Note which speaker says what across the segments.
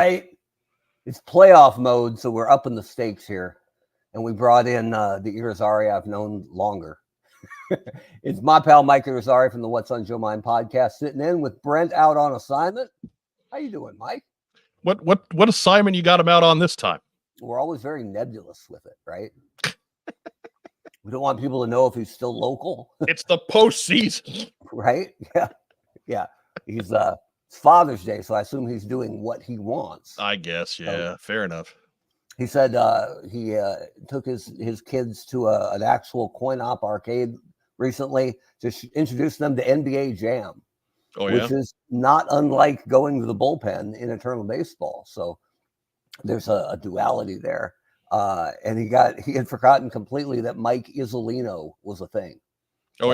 Speaker 1: right. It's playoff mode, so we're up in the stakes here. And we brought in the Irizarry I've known longer. It's my pal Mike Irizarry from the What's on Joe Mind podcast, sitting in with Brent out on assignment. How you doing, Mike?
Speaker 2: What assignment you got him out on this time?
Speaker 1: We're always very nebulous with it, right? We don't want people to know if he's still local.
Speaker 2: It's the postseason,
Speaker 1: right? Yeah. He's it's Father's Day, so I assume he's doing what he wants.
Speaker 2: I guess, yeah, fair enough.
Speaker 1: He said he took his kids to an actual coin-op arcade recently to introduce them to NBA Jam, which is not unlike going to the bullpen in Eternal Baseball. So there's a duality there. And he had forgotten completely that Mike Irizarry was a thing.
Speaker 2: Oh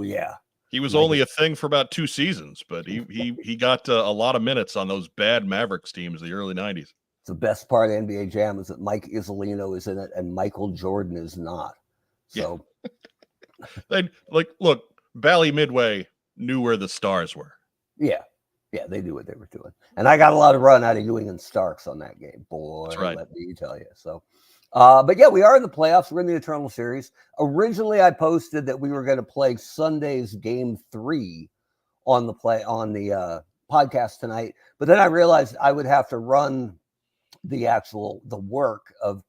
Speaker 1: yeah.
Speaker 2: He was only a thing for about 2 seasons, but he got a lot of minutes on those bad Mavericks teams of the early 90s.
Speaker 1: The best part of NBA Jam is that Mike Irizarry is in it and Michael Jordan is not. So
Speaker 2: look, Bally Midway knew where the stars were.
Speaker 1: Yeah, they knew what they were doing. And I got a lot of run out of Ewing and Starks on that game. Boy,
Speaker 2: that's right.
Speaker 1: Let me tell you. So, but yeah, we are in the playoffs. We're in the Eternal Series. Originally, I posted that we were going to play Sunday's Game 3 on the podcast tonight. But then I realized I would have to run the work of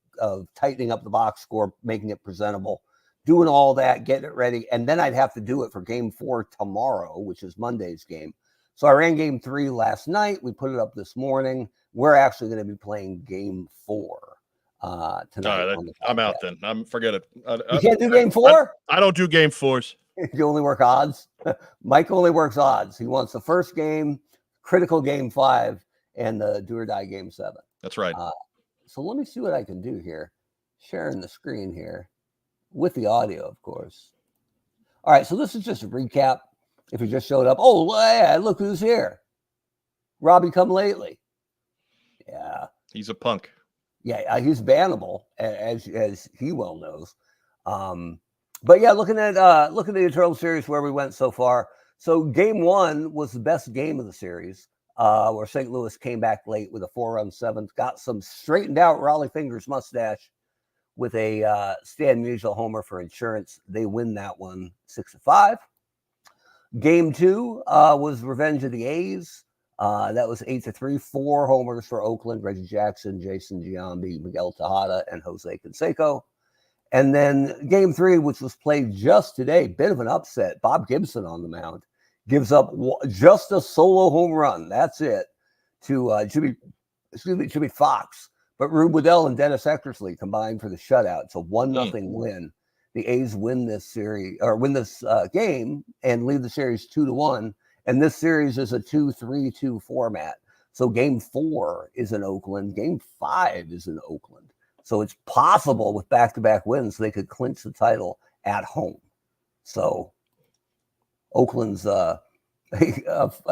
Speaker 1: tightening up the box score, making it presentable, doing all that, getting it ready. And then I'd have to do it for Game 4 tomorrow, which is Monday's game. So I ran Game 3 last night. We put it up this morning. We're actually going to be playing Game 4 tonight.
Speaker 2: I'm out then. Forget it.
Speaker 1: You can't do Game 4?
Speaker 2: I don't do Game 4s.
Speaker 1: You only work odds? Mike only works odds. He wants the first game, critical Game 5, and the do or die Game 7.
Speaker 2: That's right.
Speaker 1: So let me see what I can do here. Sharing the screen here with the audio, of course. All right, so this is just a recap. If you just showed up, oh, yeah, look who's here. Robbie Come Lately. Yeah.
Speaker 2: He's a punk.
Speaker 1: Yeah, he's bannable, as he well knows. But yeah, looking at the Eternal Series where we went so far. So Game 1 was the best game of the series. Where St. Louis came back late with a 4-run seventh, got some straightened out Raleigh Fingers mustache with a Stan Musial homer for insurance. They win that one 6-5. Game 2 was Revenge of the A's. That was 8-3, 4 homers for Oakland, Reggie Jackson, Jason Giambi, Miguel Tejada, and Jose Canseco. And then Game 3, which was played just today, bit of an upset. Bob Gibson on the mound. Gives up just a solo home run. That's it to Jimmy Fox. But Rube Waddell and Dennis Eckersley combined for the shutout. It's a 1-0 win. The A's win this series or win this game and lead the series 2-1. And this series is a 2-3-2 format. So Game 4 is in Oakland. Game 5 is in Oakland. So it's possible with back-to-back wins they could clinch the title at home. So Oakland's a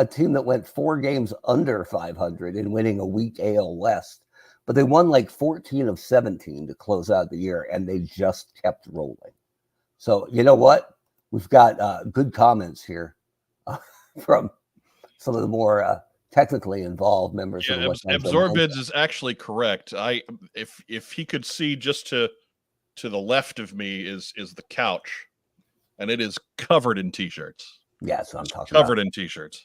Speaker 1: team that went 4 games under 500 in winning a weak AL West, but they won like 14 of 17 to close out the year, and they just kept rolling. So you know what? We've got good comments here from some of the more technically involved members.
Speaker 2: Yeah, Absorbids is actually correct. If he could see just to the left of me is the couch. And it is covered in T-shirts.
Speaker 1: Yeah, so I'm talking
Speaker 2: covered in T-shirts.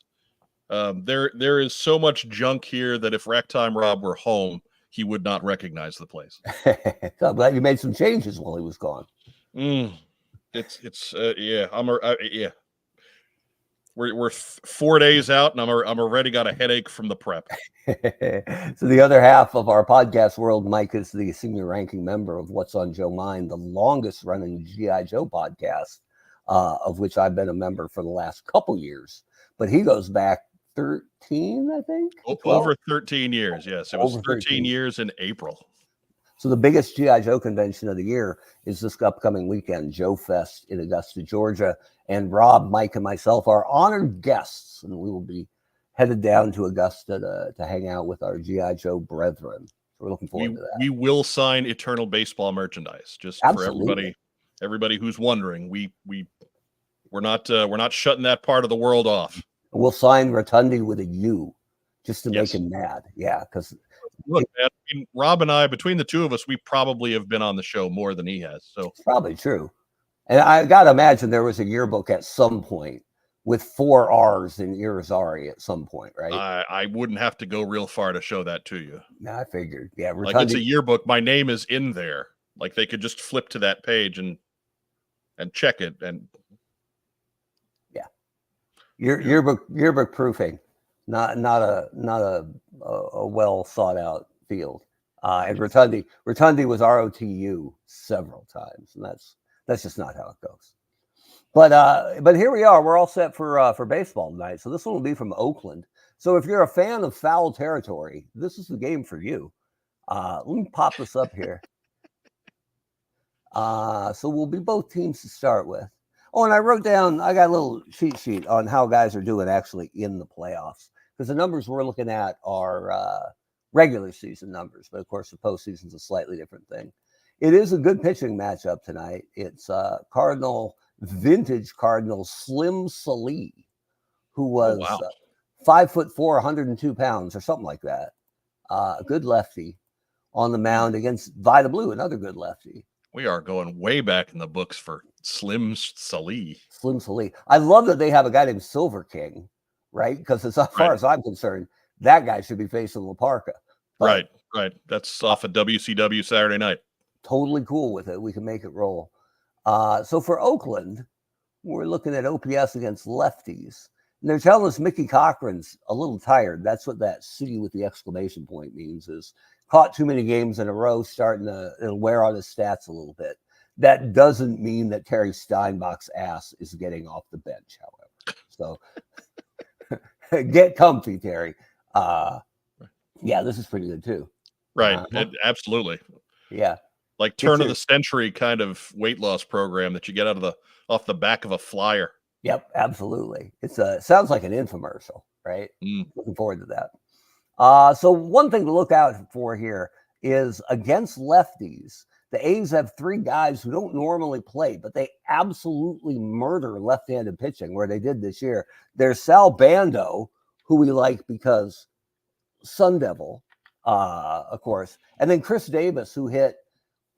Speaker 2: There is so much junk here that if Racktime Rob were home, he would not recognize the place.
Speaker 1: I'm glad you made some changes while he was gone.
Speaker 2: Yeah. We're 4 days out, and I'm already got a headache from the prep.
Speaker 1: So the other half of our podcast world, Mike is the senior ranking member of What's on Joe Mind, the longest running G.I. Joe podcast. Of which I've been a member for the last couple years, but he goes back 13, I think.
Speaker 2: Over 13 years, yes. It was 13 years in April.
Speaker 1: So the biggest G.I. Joe convention of the year is this upcoming weekend, Joe Fest in Augusta, Georgia. And Rob, Mike, and myself are honored guests, and we will be headed down to Augusta to hang out with our G.I. Joe brethren. So we're looking forward to that.
Speaker 2: We will sign Eternal Baseball merchandise, just
Speaker 1: Absolutely.
Speaker 2: For everybody who's wondering. We're not shutting that part of the world off.
Speaker 1: We'll sign Rotundi with a U, just to make him mad. Yeah, because
Speaker 2: look, man, I mean, Rob and I, between the two of us, we probably have been on the show more than he has. So
Speaker 1: it's probably true. And I got to imagine there was a yearbook at some point with 4 R's in Irizarry at some point, right?
Speaker 2: I wouldn't have to go real far to show that to you.
Speaker 1: No, I figured. Yeah,
Speaker 2: like it's a yearbook. My name is in there. Like they could just flip to that page and check it. And
Speaker 1: yeah, yearbook proofing, not a well thought out field. And Rotundi was ROTU several times, and that's just not how it goes. But here we are. We're all set for baseball tonight. So this one will be from Oakland. So if you're a fan of foul territory, this is the game for you. Let me pop this up here. So we'll be both teams to start with. Oh, and I got a little cheat sheet on how guys are doing actually in the playoffs, because the numbers we're looking at are regular season numbers, but of course the postseason's a slightly different thing. It is a good pitching matchup tonight. It's vintage Cardinals Slim Sallee, who was 5'4", 102 pounds or something like that. A good lefty on the mound against Vida Blue, another good lefty.
Speaker 2: We are going way back in the books for Slim Sallee.
Speaker 1: Slim Sallee. I love that they have a guy named Silver King, right? Because as far as I'm concerned, that guy should be facing La Parka.
Speaker 2: Right. That's off of WCW Saturday night.
Speaker 1: Totally cool with it. We can make it roll. So for Oakland, we're looking at OPS against lefties. And they're telling us Mickey Cochran's a little tired. That's what that C with the exclamation point means, is caught too many games in a row, it'll wear on his stats a little bit. That doesn't mean that Terry Steinbach's ass is getting off the bench, however. So get comfy, Terry. Yeah, this is pretty good too.
Speaker 2: Right. Absolutely.
Speaker 1: Yeah.
Speaker 2: Like turn of the century kind of weight loss program that you get off the back of a flyer.
Speaker 1: Yep, absolutely. It sounds like an infomercial, right? Looking forward to that. So one thing to look out for here is against lefties, the A's have 3 guys who don't normally play, but they absolutely murder left-handed pitching, where they did this year. There's Sal Bando, who we like because Sun Devil, of course, and then Chris Davis, who hit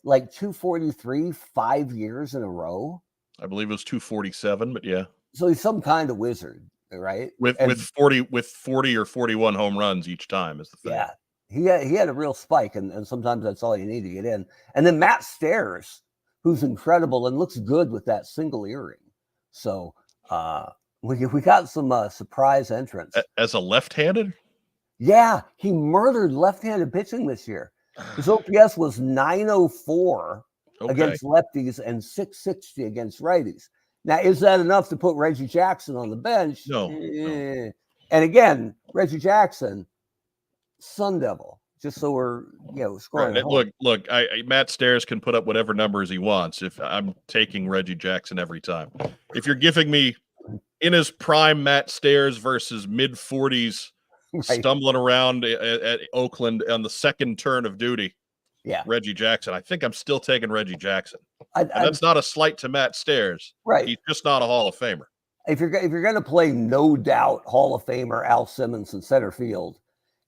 Speaker 1: like 243 5 years in a row.
Speaker 2: I believe it was 247, but yeah.
Speaker 1: So he's some kind of wizard, right?
Speaker 2: With 40 or 41 home runs each time is the thing.
Speaker 1: Yeah, he had a real spike, and sometimes that's all you need to get in. And then Matt Stairs, who's incredible and looks good with that single earring. So we got some surprise entrants.
Speaker 2: As a left-handed?
Speaker 1: Yeah, he murdered left-handed pitching this year. His OPS was 904 against lefties and 660 against righties. Now, is that enough to put Reggie Jackson on the bench?
Speaker 2: No.
Speaker 1: And again, Reggie Jackson, Sun Devil, just so we're scoring.
Speaker 2: Right. Look, Matt Stairs can put up whatever numbers he wants. If I'm taking Reggie Jackson every time. If you're giving me in his prime Matt Stairs versus mid-40s stumbling around at Oakland on the second turn of duty, Reggie Jackson, I think I'm still taking Reggie Jackson. That's not a slight to Matt Stairs.
Speaker 1: Right.
Speaker 2: He's just not a Hall of Famer.
Speaker 1: If you're going to play no doubt Hall of Famer Al Simmons in center field,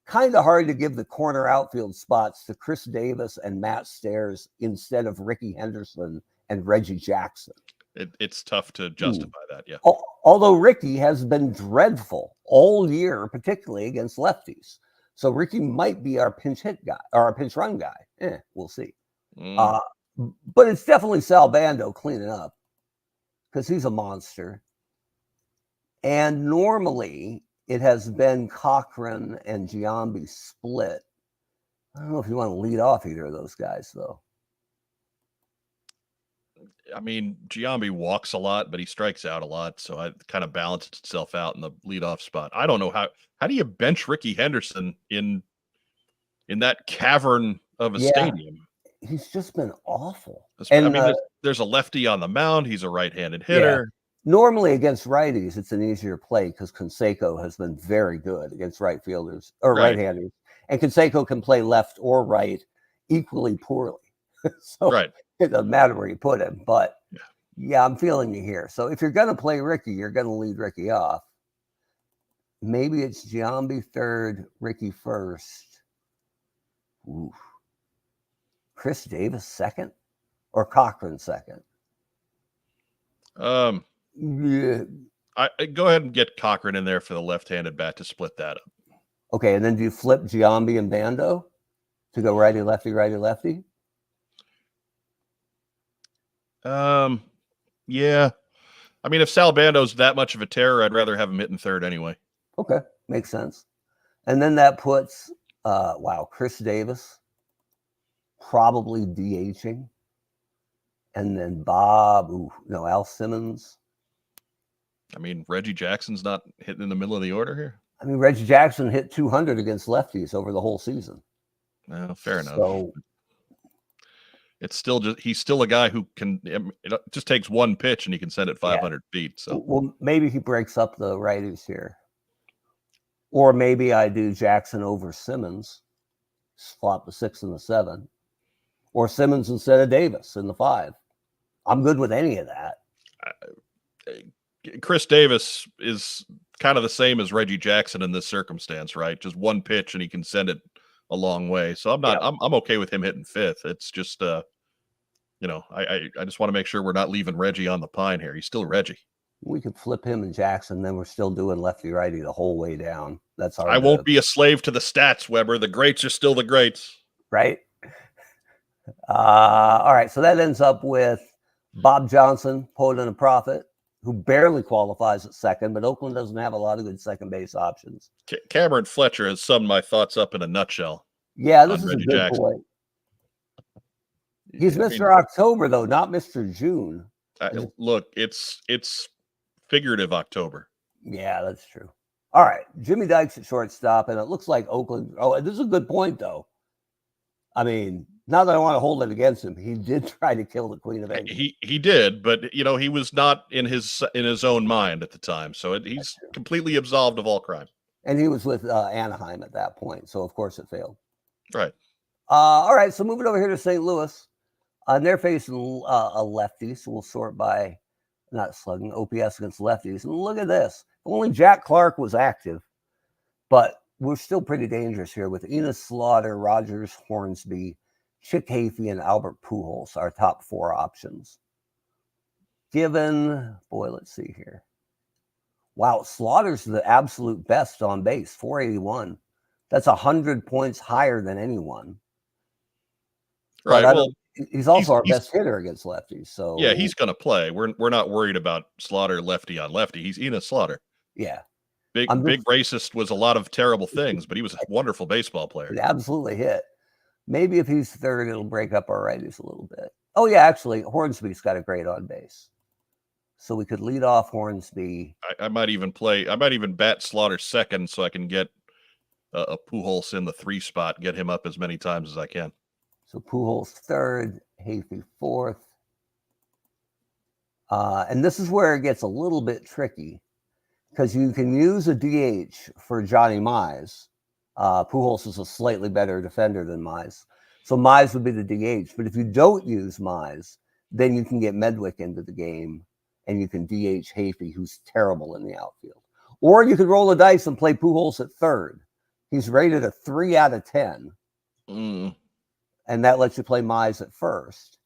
Speaker 1: kind of hard to give the corner outfield spots to Chris Davis and Matt Stairs instead of Ricky Henderson and Reggie Jackson.
Speaker 2: It's tough to justify that, yeah.
Speaker 1: Although Ricky has been dreadful all year, particularly against lefties. So Ricky might be our pinch hit guy or our pinch run guy. We'll see. But it's definitely Sal Bando cleaning up because he's a monster. And normally it has been Cochran and Giambi split. I don't know if you want to lead off either of those guys, though.
Speaker 2: I mean, Giambi walks a lot, but he strikes out a lot, so it kind of balances itself out in the leadoff spot. I don't know how do you bench Ricky Henderson in that cavern of a stadium?
Speaker 1: He's just been awful.
Speaker 2: And I mean, there's a lefty on the mound. He's a right-handed hitter.
Speaker 1: Yeah. Normally against righties, it's an easier play because Canseco has been very good against right fielders or right-handers, and Canseco can play left or right equally poorly. So it doesn't matter where you put him, but I'm feeling you here. So if you're going to play Ricky, you're going to lead Ricky off. maybe it's Giambi third, Ricky first. Ooh. Chris Davis second or Cochran second?
Speaker 2: Yeah. I go ahead and get Cochran in there for the left-handed bat to split that up.
Speaker 1: Okay, and then do you flip Giambi and Bando to go righty, lefty, righty, lefty?
Speaker 2: Yeah. I mean, if Sal Bando's that much of a terror, I'd rather have him hitting third anyway.
Speaker 1: Okay, makes sense. And then that puts, Chris Davis probably DHing. And then Al Simmons.
Speaker 2: I mean, Reggie Jackson's not hitting in the middle of the order here.
Speaker 1: I mean, Reggie Jackson hit 200 against lefties over the whole season.
Speaker 2: Well, fair enough.
Speaker 1: So
Speaker 2: it's still he's still a guy who can, it just takes one pitch and he can send it 500 feet. So,
Speaker 1: well, maybe he breaks up the righties here. Or maybe I do Jackson over Simmons, swap the 6 and the 7, or Simmons instead of Davis in the 5. I'm good with any of that.
Speaker 2: Chris Davis is kind of the same as Reggie Jackson in this circumstance, right? Just one pitch and he can send it a long way. So I'm okay with him hitting 5th. It's just, I just want to make sure we're not leaving Reggie on the pine here. He's still Reggie.
Speaker 1: We could flip him and Jackson, then we're still doing lefty righty the whole way down. That's our.
Speaker 2: I won't be a slave to the stats, Weber. The greats are still the greats,
Speaker 1: right? All right, so that ends up with Bob Johnson, Poet and a Prophet, who barely qualifies at second, but Oakland doesn't have a lot of good second base options.
Speaker 2: Cameron Fletcher has summed my thoughts up in a nutshell.
Speaker 1: Yeah, this is Reggie a good Jackson. Point. He's Mr. October, though, not Mr. June.
Speaker 2: Look, it's figurative October.
Speaker 1: Yeah, that's true. All right, Jimmy Dykes at shortstop, and it looks like Oakland. Oh, this is a good point, though. I mean, not that I want to hold it against him, he did try to kill the Queen of England.
Speaker 2: He did, but he was not in his own mind at the time, so he's completely absolved of all crime.
Speaker 1: And he was with Anaheim at that point, so of course it failed.
Speaker 2: Right.
Speaker 1: All right, so moving over here to St. Louis, and they're facing a lefty, so we'll sort by not slugging, OPS against lefties. And look at this. Only Jack Clark was active, but we're still pretty dangerous here with Enos Slaughter, Rogers, Hornsby, Chick Hafey, and Albert Pujols, our top 4 options. Let's see here. Wow, Slaughter's the absolute best on base, 481. That's 100 points higher than anyone.
Speaker 2: Right.
Speaker 1: Well, he's also our best hitter against lefties. So
Speaker 2: yeah, he's going to play. We're not worried about Slaughter lefty on lefty. He's Enos Slaughter.
Speaker 1: Yeah.
Speaker 2: Big racist was a lot of terrible things, but he was a wonderful baseball player.
Speaker 1: It absolutely hit. Maybe if he's third, it'll break up our righties a little bit. Oh yeah, actually, Hornsby's got a great on base. So we could lead off Hornsby.
Speaker 2: I might even bat Slaughter second so I can get a Pujols in the 3 spot, get him up as many times as I can.
Speaker 1: So Pujols third, Hafey 4th. And this is where it gets a little bit tricky because you can use a DH for Johnny Mize. Pujols is a slightly better defender than Mize. So Mize would be the DH. But if you don't use Mize, then you can get Medwick into the game and you can DH Hafey, who's terrible in the outfield. Or you could roll the dice and play Pujols at third. He's rated a 3 out of 10. And that lets you play Mize at first.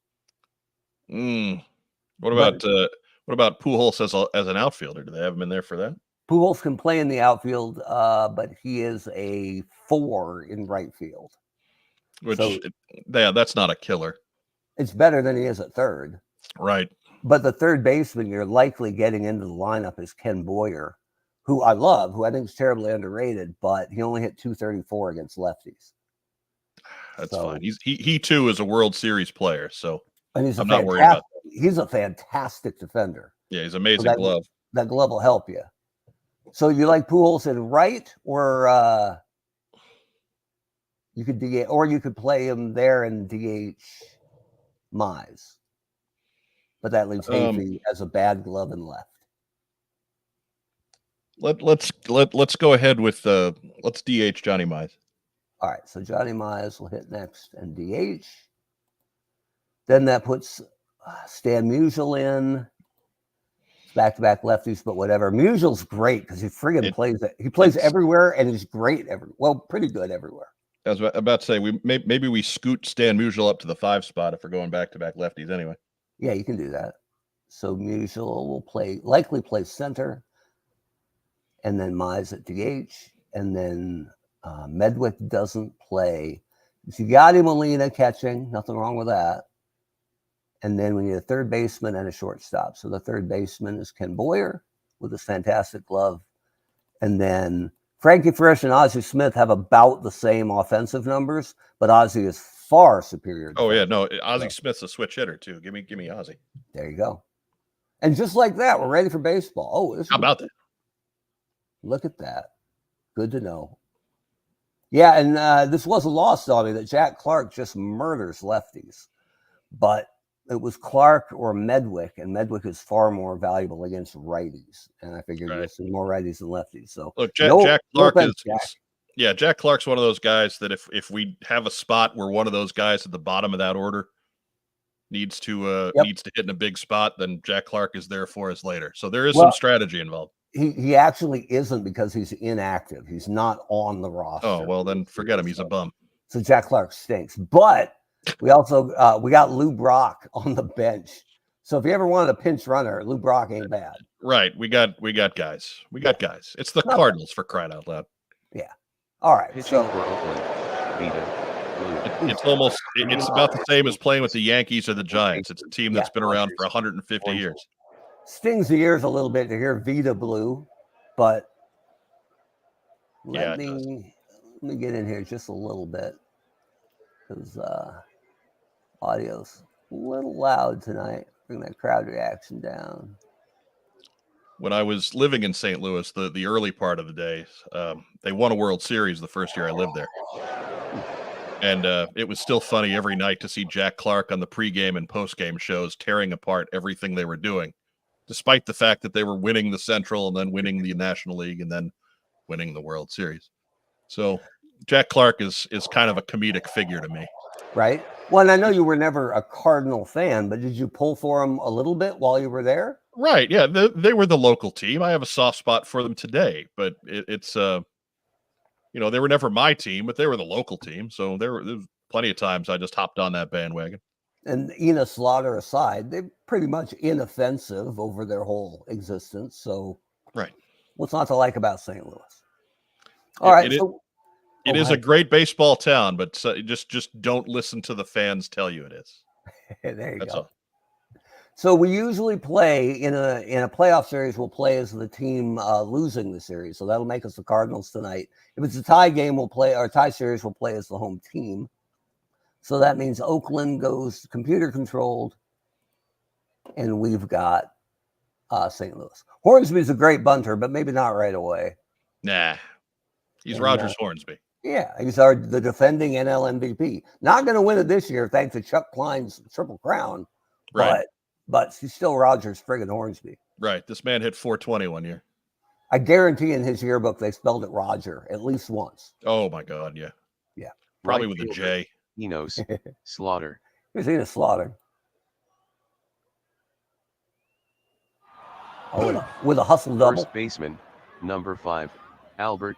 Speaker 2: What about Pujols as an outfielder? Do they have him in there for that?
Speaker 1: Pujols can play in the outfield, but he is a 4 in right field.
Speaker 2: That's not a killer.
Speaker 1: It's better than he is at third.
Speaker 2: Right.
Speaker 1: But the third baseman you're likely getting into the lineup is Ken Boyer, who I love, who I think is terribly underrated, but he only hit 234 against lefties.
Speaker 2: That's fine. He too is a World Series player, so
Speaker 1: and
Speaker 2: I'm not worried about that.
Speaker 1: He's a fantastic defender.
Speaker 2: Yeah, he's amazing glove.
Speaker 1: That glove will help you. So you like Pujols in right, or you could DH, or you could play him there and DH Mize. But that leaves Hafey as a bad glove in left.
Speaker 2: Let's go ahead with let's DH Johnny Mize.
Speaker 1: All right, so Johnny Mize will hit next and DH. Then that puts Stan Musial in. back-to-back lefties, but whatever. Musial's great because he friggin' plays it. He plays everywhere and he's great pretty good everywhere.
Speaker 2: I was about to say maybe we scoot Stan Musial up to the 5 spot if we're going back-to-back lefties anyway.
Speaker 1: Yeah, you can do that. So Musial will likely play center, and then Mize at DH, and then Medwick doesn't play. So you got Molina catching, nothing wrong with that. And then we need a third baseman and a shortstop. So the third baseman is Ken Boyer with his fantastic glove. And then Frankie Frisch and Ozzie Smith have about the same offensive numbers, but Ozzie is far superior.
Speaker 2: Oh, yeah, no, Ozzie Smith's a switch hitter, too. Give me Ozzie.
Speaker 1: There you go. And just like that, we're ready for baseball. Oh,
Speaker 2: how about that?
Speaker 1: Look at that. Good to know. Yeah, and this wasn't lost on me that Jack Clark just murders lefties. But it was Clark or Medwick, and Medwick is far more valuable against righties. And I figured you'll see more righties than lefties. So
Speaker 2: look, Jack Clark Jack Clark's one of those guys that if we have a spot where one of those guys at the bottom of that order needs to hit in a big spot, then Jack Clark is there for us later. So there is some strategy involved.
Speaker 1: He actually isn't because he's inactive. He's not on the roster.
Speaker 2: Oh, well, then forget him. He's a bum.
Speaker 1: So Jack Clark stinks. But we also we got Lou Brock on the bench. So if you ever wanted a pinch runner, Lou Brock ain't bad.
Speaker 2: Right. We got guys. It's the Cardinals, for crying out loud.
Speaker 1: Yeah. All right.
Speaker 3: Pitching for Oakland, Vida Blue.
Speaker 2: It's about the same as playing with the Yankees or the Giants. It's a team that's been around for 150 years.
Speaker 1: Stings the ears a little bit to hear Vida Blue, but let me get in here just a little bit because audio's a little loud tonight. Bring that crowd reaction down.
Speaker 2: When I was living in St. Louis, the early part of the day, they won a World Series the first year I lived there. And it was still funny every night to see Jack Clark on the pregame and postgame shows tearing apart everything they were doing, despite the fact that they were winning the Central and then winning the National League and then winning the World Series. So Jack Clark is kind of a comedic figure to me.
Speaker 1: Right. Well, and I know you were never a Cardinal fan, but did you pull for him a little bit while you were there?
Speaker 2: Right. Yeah. They were the local team. I have a soft spot for them today, but it's they were never my team, but they were the local team. So there was plenty of times I just hopped on that bandwagon.
Speaker 1: And Enos Slaughter aside, they're pretty much inoffensive over their whole existence. So
Speaker 2: right.
Speaker 1: What's not to like about St. Louis? All right.
Speaker 2: It is a great baseball town, but just don't listen to the fans tell you it is.
Speaker 1: There you
Speaker 2: That's
Speaker 1: go.
Speaker 2: all.
Speaker 1: So we usually play in a playoff series. We'll play as the team losing the series. So that'll make us the Cardinals tonight. If it's a tie game, tie series, we'll play as the home team. So that means Oakland goes computer controlled, and we've got St. Louis. Hornsby's a great bunter, but maybe not right away.
Speaker 2: Nah, he's Rogers Hornsby.
Speaker 1: Yeah, he's the defending NL MVP. Not going to win it this year, thanks to Chuck Klein's Triple Crown.
Speaker 2: Right.
Speaker 1: But he's still Rogers friggin' Hornsby.
Speaker 2: Right. This man hit 420 one year.
Speaker 1: I guarantee in his yearbook they spelled it Roger at least once.
Speaker 2: Oh my God, yeah.
Speaker 1: Yeah.
Speaker 2: Probably with a J.
Speaker 3: Enos Slaughter.
Speaker 1: Here's Enos Slaughter. Oh, with a hustle double.
Speaker 3: First baseman, number 5, Albert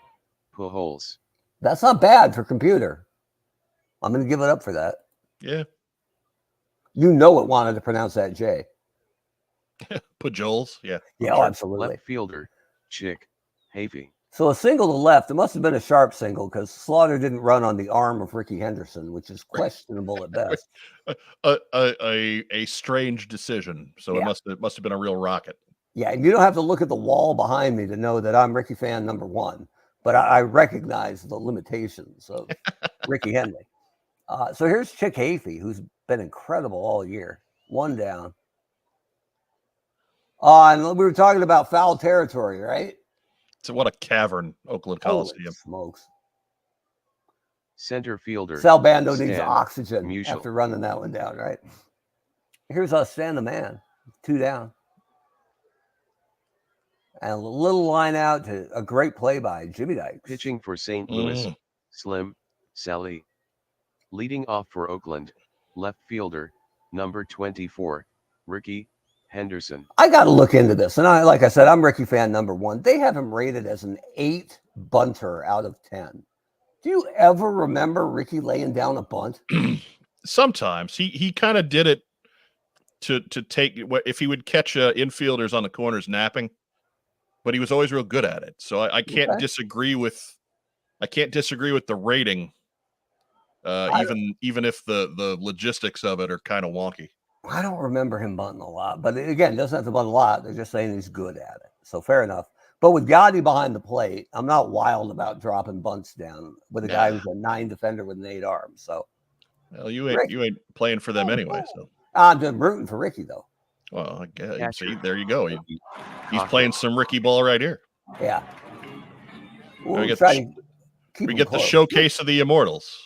Speaker 3: Pujols.
Speaker 1: That's not bad for computer. I'm going to give it up for that.
Speaker 2: Yeah.
Speaker 1: You know it wanted to pronounce that J.
Speaker 2: Pujols, yeah.
Speaker 1: Yeah, oh, absolutely.
Speaker 3: Left fielder, Chick Havey.
Speaker 1: So a single to left. It must have been a sharp single because Slaughter didn't run on the arm of Ricky Henderson, which is questionable at best.
Speaker 2: A strange decision. So
Speaker 1: yeah.
Speaker 2: it must have been a real rocket.
Speaker 1: Yeah, and you don't have to look at the wall behind me to know that I'm Ricky fan number 1, but I recognize the limitations of Ricky Henley. So here's Chick Havey, who's been incredible all year. 1 down. And we were talking about foul territory, right?
Speaker 2: So what a cavern, Oakland Coliseum.
Speaker 1: Holy smokes.
Speaker 3: Center fielder.
Speaker 1: Sal Bando needs oxygen
Speaker 3: Musial.
Speaker 1: after running that one down, right? Here's Stan the Man, 2 down. And a little line out to a great play by Jimmy Dykes.
Speaker 3: Pitching for St. Louis, Slim Sallee. Leading off for Oakland, left fielder, number 24, Ricky Henderson.
Speaker 1: I got to look into this. And like I said, I'm Ricky fan number 1. They have him rated as an 8 bunter out of 10. Do you ever remember Ricky laying down a bunt?
Speaker 2: Sometimes he kind of did it to take if he would catch infielders on the corners napping, but he was always real good at it. So I can't disagree with the rating, even if the logistics of it are kind of wonky.
Speaker 1: I don't remember him bunting a lot, but again, doesn't have to bunt a lot. They're just saying he's good at it. So fair enough. But with Gotti behind the plate, I'm not wild about dropping bunts down with a guy who's a 9 defender with an 8 arms. So,
Speaker 2: well, you ain't playing for them anyway. So
Speaker 1: I'm just rooting for Ricky though.
Speaker 2: Well, I guess, see, there you go. He's playing some Ricky ball right here.
Speaker 1: Yeah.
Speaker 2: We get the showcase of the immortals.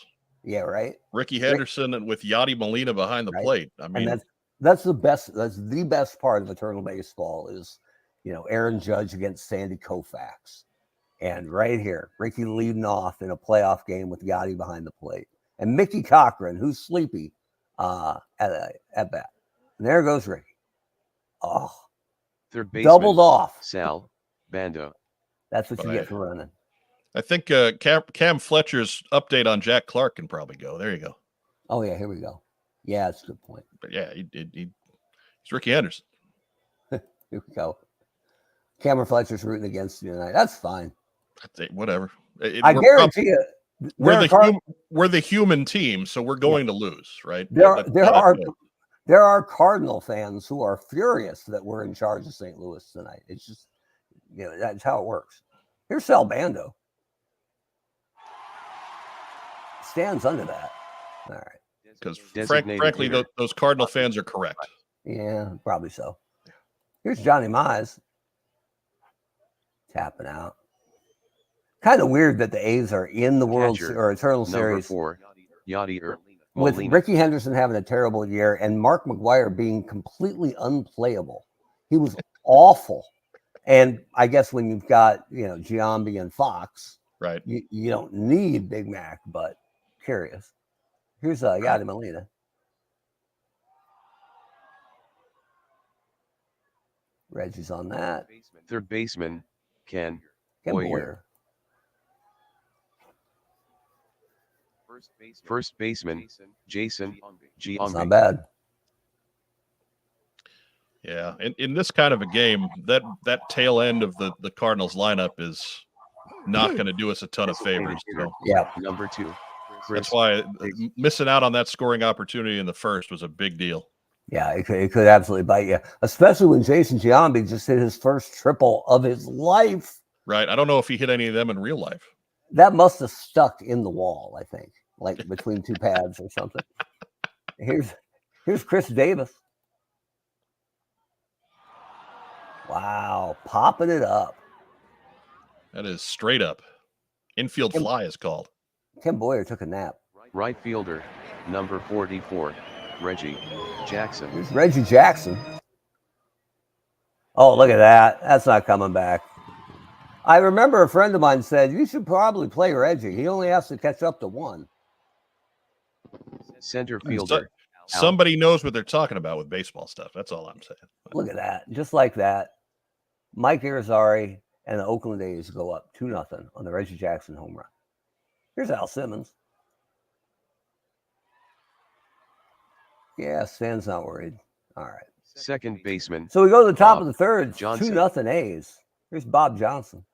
Speaker 1: Yeah, right.
Speaker 2: Ricky Henderson with Yadi Molina behind the plate. I mean,
Speaker 1: and that's the best. That's the best part of Eternal Baseball is, Aaron Judge against Sandy Koufax, and right here, Ricky leading off in a playoff game with Yadi behind the plate, and Mickey Cochran, who's sleepy at bat. And there goes Ricky. Oh,
Speaker 3: third baseman,
Speaker 1: doubled off.
Speaker 3: Sal Bando.
Speaker 1: That's what you get for running.
Speaker 2: I think Cam Fletcher's update on Jack Clark can probably go. There you go.
Speaker 1: Oh, yeah, here we go. Yeah, that's a good point.
Speaker 2: But yeah, he's Ricky Henderson.
Speaker 1: Here we go. Cameron Fletcher's rooting against you tonight. That's fine.
Speaker 2: Whatever.
Speaker 1: I guarantee you.
Speaker 2: We're the human team, so we're going to lose, right?
Speaker 1: There are Cardinal fans who are furious that we're in charge of St. Louis tonight. It's just, that's how it works. Here's Sal Bando. Stands under that. All right.
Speaker 2: Because frankly, those Cardinal fans are correct.
Speaker 1: Yeah, probably so. Here's Johnny Mize. Tapping out. Kind of weird that the A's are in the Eternal Series.
Speaker 3: Number 4, Yadi
Speaker 1: with Ricky Henderson having a terrible year and Mark McGwire being completely unplayable. He was awful. And I guess when you've got, Giambi and Fox,
Speaker 2: right,
Speaker 1: you don't need Big Mac, but curious. Here's Yadi Molina. Reggie's on that.
Speaker 3: Third baseman, Ken
Speaker 1: Boyer.
Speaker 3: First baseman, Jason Giambi.
Speaker 1: Not bad.
Speaker 2: Yeah, in this kind of a game, that tail end of the Cardinals lineup is not going to do us a ton of favors. So.
Speaker 1: Yeah.
Speaker 3: Number 2.
Speaker 2: That's why missing out on that scoring opportunity in the first was a big deal.
Speaker 1: Yeah, it could absolutely bite you, especially when Jason Giambi just hit his first triple of his life.
Speaker 2: Right. I don't know if he hit any of them in real life.
Speaker 1: That must have stuck in the wall, I think, like between two pads or something. Here's Chris Davis. Wow, popping it up.
Speaker 2: That is straight up. Infield fly is called.
Speaker 1: Ken Boyer took a nap.
Speaker 3: Right fielder, number 44, Reggie Jackson.
Speaker 1: Here's Reggie Jackson. Oh, look at that. That's not coming back. I remember a friend of mine said, you should probably play Reggie. He only has to catch up to 1.
Speaker 3: Center fielder.
Speaker 2: Somebody knows what they're talking about with baseball stuff. That's all I'm saying.
Speaker 1: Look at that. Just like that. Mike Irizarry and the Oakland A's go up 2-0 on the Reggie Jackson home run. Here's Al Simmons. Yeah, Stan's not worried. All right.
Speaker 3: Second baseman.
Speaker 1: So we go to the top of the third.
Speaker 3: Johnson.
Speaker 1: 2-0 A's. Here's Bob Johnson.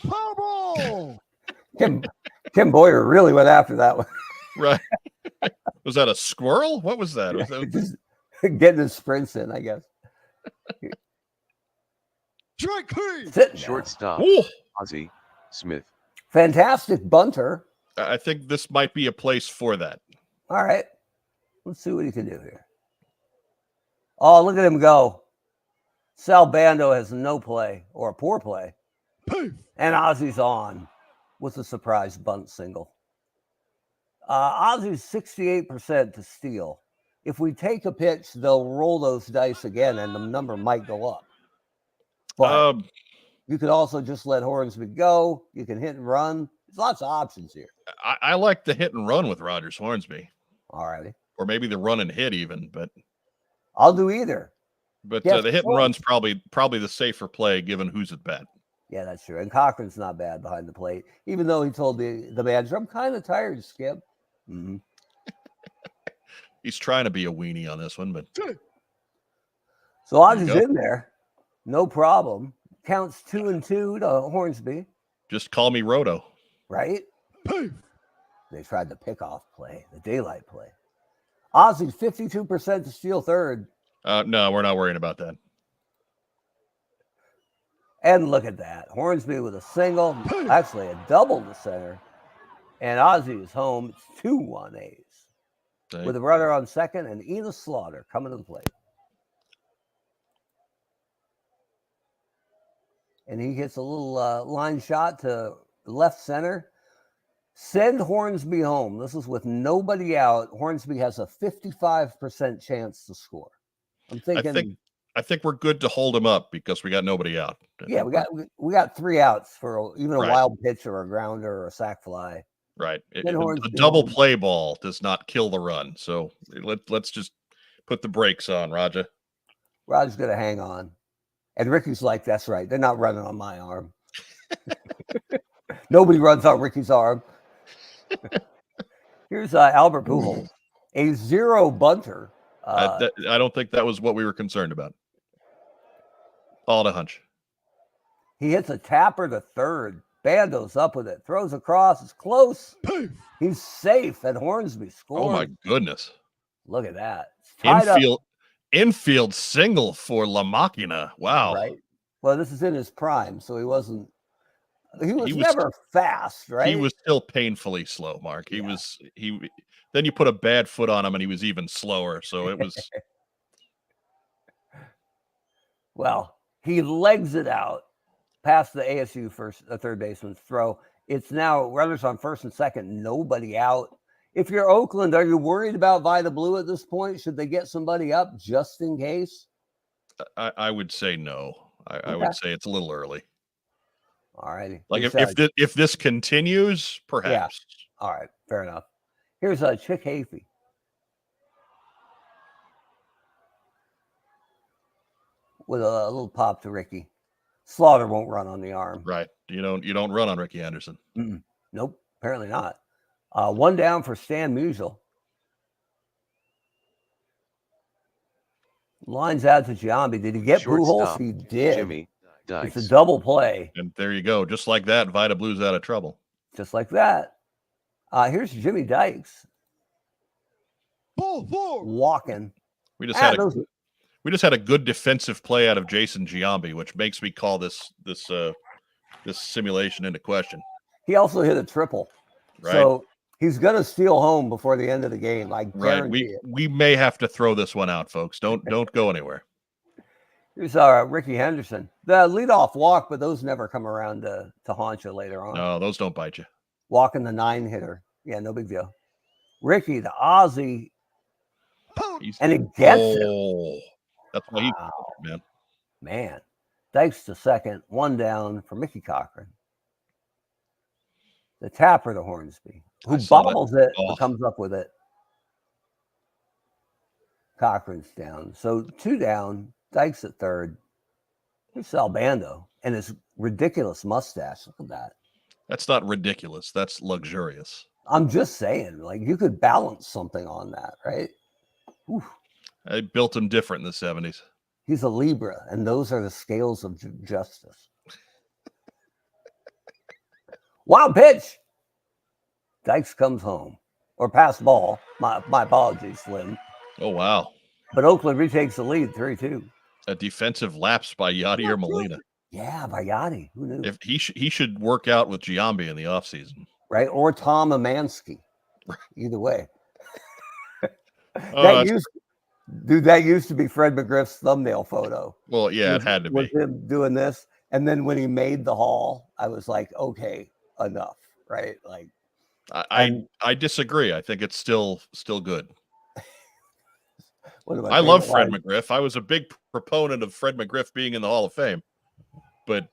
Speaker 4: Powerball!
Speaker 1: Kim Boyer really went after that one.
Speaker 2: Right. Was that a squirrel? What was that?
Speaker 1: Just getting his sprints in, I guess.
Speaker 4: Strike clean.
Speaker 3: Shortstop.
Speaker 2: Ooh.
Speaker 3: Ozzie Smith.
Speaker 1: Fantastic bunter.
Speaker 2: I think this might be a place for that.
Speaker 1: All right. Let's see what he can do here. Oh, look at him go. Sal Bando has no play or a poor play.
Speaker 4: Poof.
Speaker 1: And Ozzie's on with a surprise bunt single. Ozzie's 68% to steal. If we take a pitch, they'll roll those dice again and the number might go up. But you could also just let Hornsby go. You can hit and run. There's lots of options here.
Speaker 2: I like the hit and run with Rogers Hornsby.
Speaker 1: All righty.
Speaker 2: or maybe the run and hit even. But
Speaker 1: I'll do either.
Speaker 2: the
Speaker 1: Yes,
Speaker 2: hit and run's probably the safer play given who's at bat.
Speaker 1: Yeah, that's true. And Cochran's not bad behind the plate, even though he told the manager, "I'm kind of tired, Skip." Mm-hmm.
Speaker 2: He's trying to be a weenie on this one, but
Speaker 1: so Ozzy's in there, no problem. Counts 2-2 to Hornsby.
Speaker 2: Just call me Roto.
Speaker 1: Right?
Speaker 4: Poof.
Speaker 1: They tried the pickoff play, the daylight play. Ozzy's 52% to steal third.
Speaker 2: No, we're not worrying about that.
Speaker 1: And look at that. Hornsby with a single, actually a double to center. And Ozzy is home. It's 2-1 A's. With a runner on second and Enos Slaughter coming to the plate. And he hits a little line shot to left center. Send Hornsby home. This is with nobody out. Hornsby has a 55% chance to score. I'm thinking.
Speaker 2: I think we're good to hold him up because we got nobody out.
Speaker 1: Yeah, we got 3 outs for even a wild pitch or a grounder or a sac fly.
Speaker 2: Right. A double play ball does not kill the run. So let's just put the brakes on, Raja.
Speaker 1: Raj's going to hang on. And Ricky's like, that's right. They're not running on my arm. Nobody runs on Ricky's arm. Here's Albert Pujols, a 0 bunter.
Speaker 2: I don't think that was what we were concerned about. All to hunch.
Speaker 1: He hits a tapper to third. Bando's up with it. Throws across. It's close.
Speaker 4: Poof.
Speaker 1: He's safe. And Hornsby scores.
Speaker 2: Oh, my goodness.
Speaker 1: Look at that. It's tied
Speaker 2: infield single for La Machina. Wow.
Speaker 1: Right. Well, this is in his prime, so he was never fast, right?
Speaker 2: He was still painfully slow, Mark. Then you put a bad foot on him and he was even slower. So it was.
Speaker 1: Well, he legs it out past the ASU third baseman's throw. It's now runners on first and second, nobody out. If you're Oakland, are you worried about Vida Blue at this point? Should they get somebody up just in case?
Speaker 2: I would say no. I would say it's a little early.
Speaker 1: All righty.
Speaker 2: Like if this continues, perhaps.
Speaker 1: Yeah. All right. Fair enough. Here's Chick Hafey. With a little pop to Ricky. Slaughter won't run on the arm.
Speaker 2: Right. You don't run on Ricky Anderson.
Speaker 1: Nope. Apparently not. 1 down for Stan Musial. Lines out to Giambi. Did he get Pujols? He did.
Speaker 3: Jimmy Dykes.
Speaker 1: It's a double play.
Speaker 2: And there you go. Just like that, Vida Blue's out of trouble.
Speaker 1: Just like that. Here's Jimmy Dykes.
Speaker 4: Ball 4.
Speaker 1: Walking.
Speaker 2: We just had a good defensive play out of Jason Giambi, which makes me call this simulation into question.
Speaker 1: He also hit a triple.
Speaker 2: Right.
Speaker 1: So he's going to steal home before the end of the game. I guarantee it.
Speaker 2: We may have to throw this one out, folks. Don't go anywhere.
Speaker 1: Here's Ricky Henderson. The leadoff walk, but those never come around to haunt you later on.
Speaker 2: No, those don't bite you.
Speaker 1: Walking the 9-hitter. Yeah, no big deal. Ricky, the Aussie. And it gets him.
Speaker 2: That's why he's man.
Speaker 1: Man. Dykes to second. 1 down for Mickey Cochran. The tapper to Hornsby, who bobbles it and comes up with it. Cochran's down. So 2 down. Dykes at third. Here's Albando and his ridiculous mustache. Look at that.
Speaker 2: That's not ridiculous. That's luxurious.
Speaker 1: I'm just saying, like, you could balance something on that, right? Oof.
Speaker 2: I built him different in the 70s.
Speaker 1: He's a Libra, and those are the scales of justice. Wild pitch. Dykes comes home. Or pass ball. My apologies, Slim.
Speaker 2: Oh, wow.
Speaker 1: But Oakland retakes the lead, 3-2.
Speaker 2: A defensive lapse by Yadier Molina.
Speaker 1: Yeah, by Yadi. Who knew?
Speaker 2: If he should work out with Giambi in the offseason.
Speaker 1: Right? Or Tom Amansky. Either way. That used to be Fred McGriff's thumbnail photo.
Speaker 2: Well, yeah, it had to be.
Speaker 1: With him doing this. And then when he made the haul, I was like, okay, enough. Right? Like,
Speaker 2: I disagree. I think it's still good.
Speaker 1: I
Speaker 2: love Fred McGriff. I was a big proponent of Fred McGriff being in the Hall of Fame, but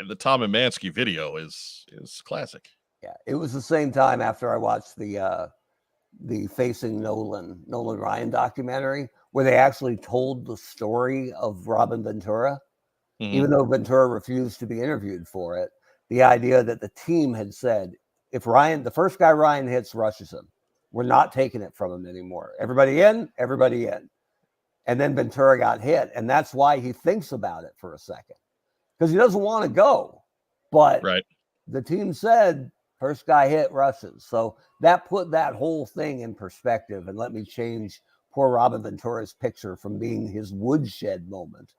Speaker 2: the Tom Amansky video is classic.
Speaker 1: Yeah, it was the same time after I watched the the Facing Nolan Ryan documentary, where they actually told the story of Robin Ventura, even though Ventura refused to be interviewed for it. The idea that the team had said, if the first guy Ryan hits rushes him, we're not taking it from him anymore. Everybody in, everybody in. And then Ventura got hit. And that's why he thinks about it for a second, because he doesn't want to go. But the team said, first guy hit rushes. So that put that whole thing in perspective and let me change poor Robin Ventura's picture from being his woodshed moment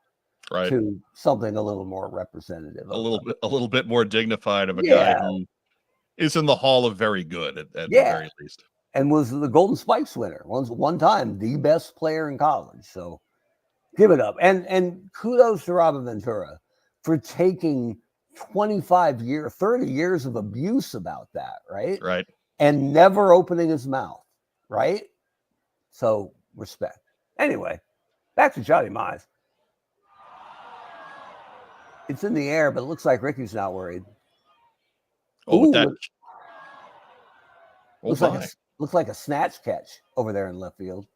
Speaker 1: to something a little more representative.
Speaker 2: A little bit more dignified of a guy who is in the Hall of Very Good at the very least. And
Speaker 1: was the Golden Spikes winner. One time the best player in college. So give it up. And kudos to Robin Ventura for taking 30 years of abuse about that, right?
Speaker 2: Right.
Speaker 1: And never opening his mouth, right? So respect. Anyway, back to Johnny Mize. It's in the air, but it looks like Ricky's not worried.
Speaker 2: Oh,
Speaker 1: looks like a snatch catch over there in left field.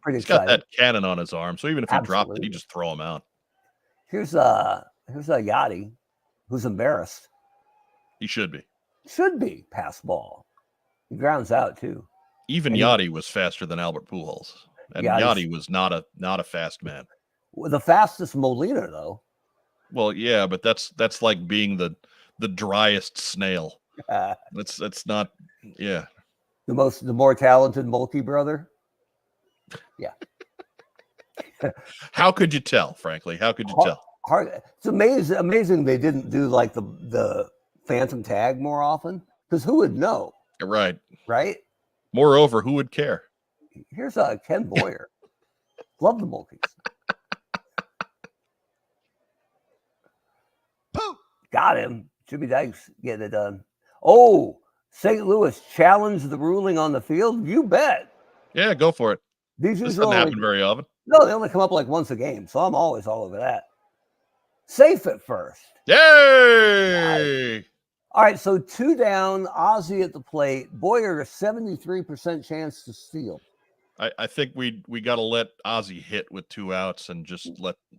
Speaker 1: Pretty
Speaker 2: He's
Speaker 1: excited.
Speaker 2: got that cannon on his arm, so even if he dropped it, he just throw him out.
Speaker 1: Here's a Yachty who's embarrassed.
Speaker 2: He should be.
Speaker 1: Should be pass ball. He grounds out too.
Speaker 2: Even Yachty was faster than Albert Pujols, and Yachty was not a fast man.
Speaker 1: The fastest Molina though.
Speaker 2: Well, yeah, but that's like being the driest snail. That's not. Yeah.
Speaker 1: The more talented Mulkey brother. Yeah.
Speaker 2: How could you tell, frankly? How could you tell?
Speaker 1: It's amazing they didn't do like the phantom tag more often, because who would know?
Speaker 2: Right.
Speaker 1: Moreover,
Speaker 2: who would care?
Speaker 1: Here's Ken Boyer. Love the Mulkeys. Got him. Jimmy Dykes getting it done. Oh, St. Louis challenged the ruling on the field. You bet.
Speaker 2: Yeah, go for it.
Speaker 1: This
Speaker 2: doesn't happen very often.
Speaker 1: No, they only come up like once a game, so I'm always all over that. Safe at first.
Speaker 2: Yay!
Speaker 1: Nice. All right, so 2 down, Ozzie at the plate. Boyer, a 73% chance to steal.
Speaker 2: I think we got to let Ozzie hit with 2 outs and just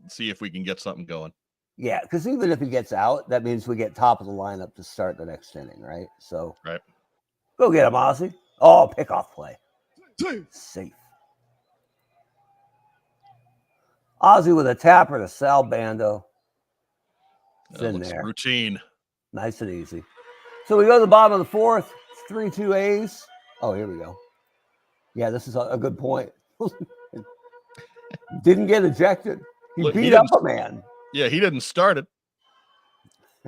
Speaker 2: see if we can get something going.
Speaker 1: Yeah, because even if he gets out, that means we get top of the lineup to start the next inning, right? So go get him, Ozzie. Oh, pickoff play. Safe. Ozzie with a tapper to Sal Bando. It's in there.
Speaker 2: Routine.
Speaker 1: Nice and easy. So we go to the bottom of the 4th. It's 3-2 A's. Oh, here we go. Yeah, this is a good point. Didn't get ejected. He beat up a man.
Speaker 2: Yeah, he didn't start it.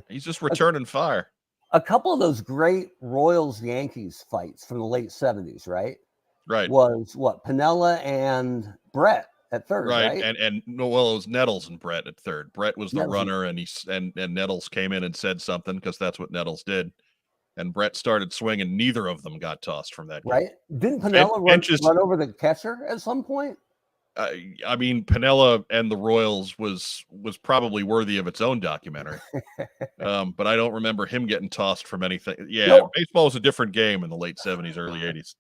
Speaker 2: He's just returning fire.
Speaker 1: A couple of those great Royals-Yankees fights from the late 70s, right?
Speaker 2: Right.
Speaker 1: Was what? Pinella and Brett at third, right?
Speaker 2: And it was Nettles and Brett at third. Brett was the runner, and Nettles came in and said something, because that's what Nettles did. And Brett started swinging. Neither of them got tossed from that game.
Speaker 1: Right? Didn't Pinella run over the catcher at some point?
Speaker 2: I mean, Pinella and the Royals was probably worthy of its own documentary. But I don't remember him getting tossed from anything. Yeah, baseball was a different game in the late 70s, early 80s.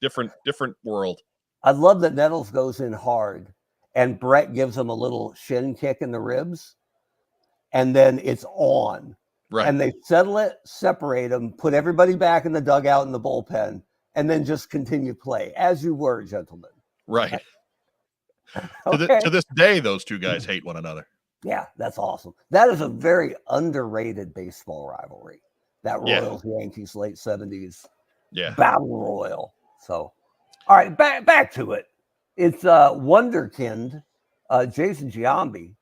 Speaker 2: Different world.
Speaker 1: I love that Nettles goes in hard and Brett gives him a little shin kick in the ribs, and then it's on.
Speaker 2: Right.
Speaker 1: And they settle it, separate them, put everybody back in the dugout in the bullpen, and then just continue play, as you were, gentlemen.
Speaker 2: Right.
Speaker 1: Okay.
Speaker 2: To this day, those two guys hate one another.
Speaker 1: Yeah, that's awesome. That is a very underrated baseball rivalry. That Royals-Yankees late 70s battle royal. So, all right, back to it. It's Wonderkind, Jason Giambi,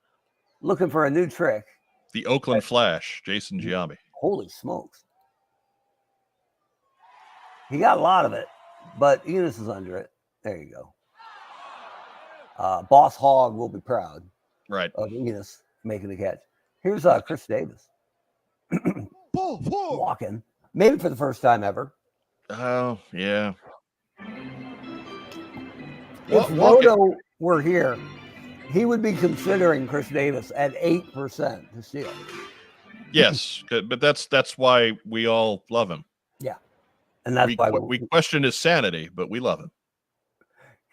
Speaker 1: looking for a new trick.
Speaker 2: The Oakland Flash, Jason Giambi.
Speaker 1: Holy smokes. He got a lot of it, but Enos is under it. There you go. Boss Hogg will be proud.
Speaker 2: Right.
Speaker 1: Of Enos making the catch. Here's Chris Davis. Walking. Maybe for the first time ever.
Speaker 2: Oh, yeah.
Speaker 1: If Roto were here, he would be considering Chris Davis at 8% to steal.
Speaker 2: Yes, but that's why we all love him.
Speaker 1: Yeah. And that's why
Speaker 2: we question his sanity, but we love him.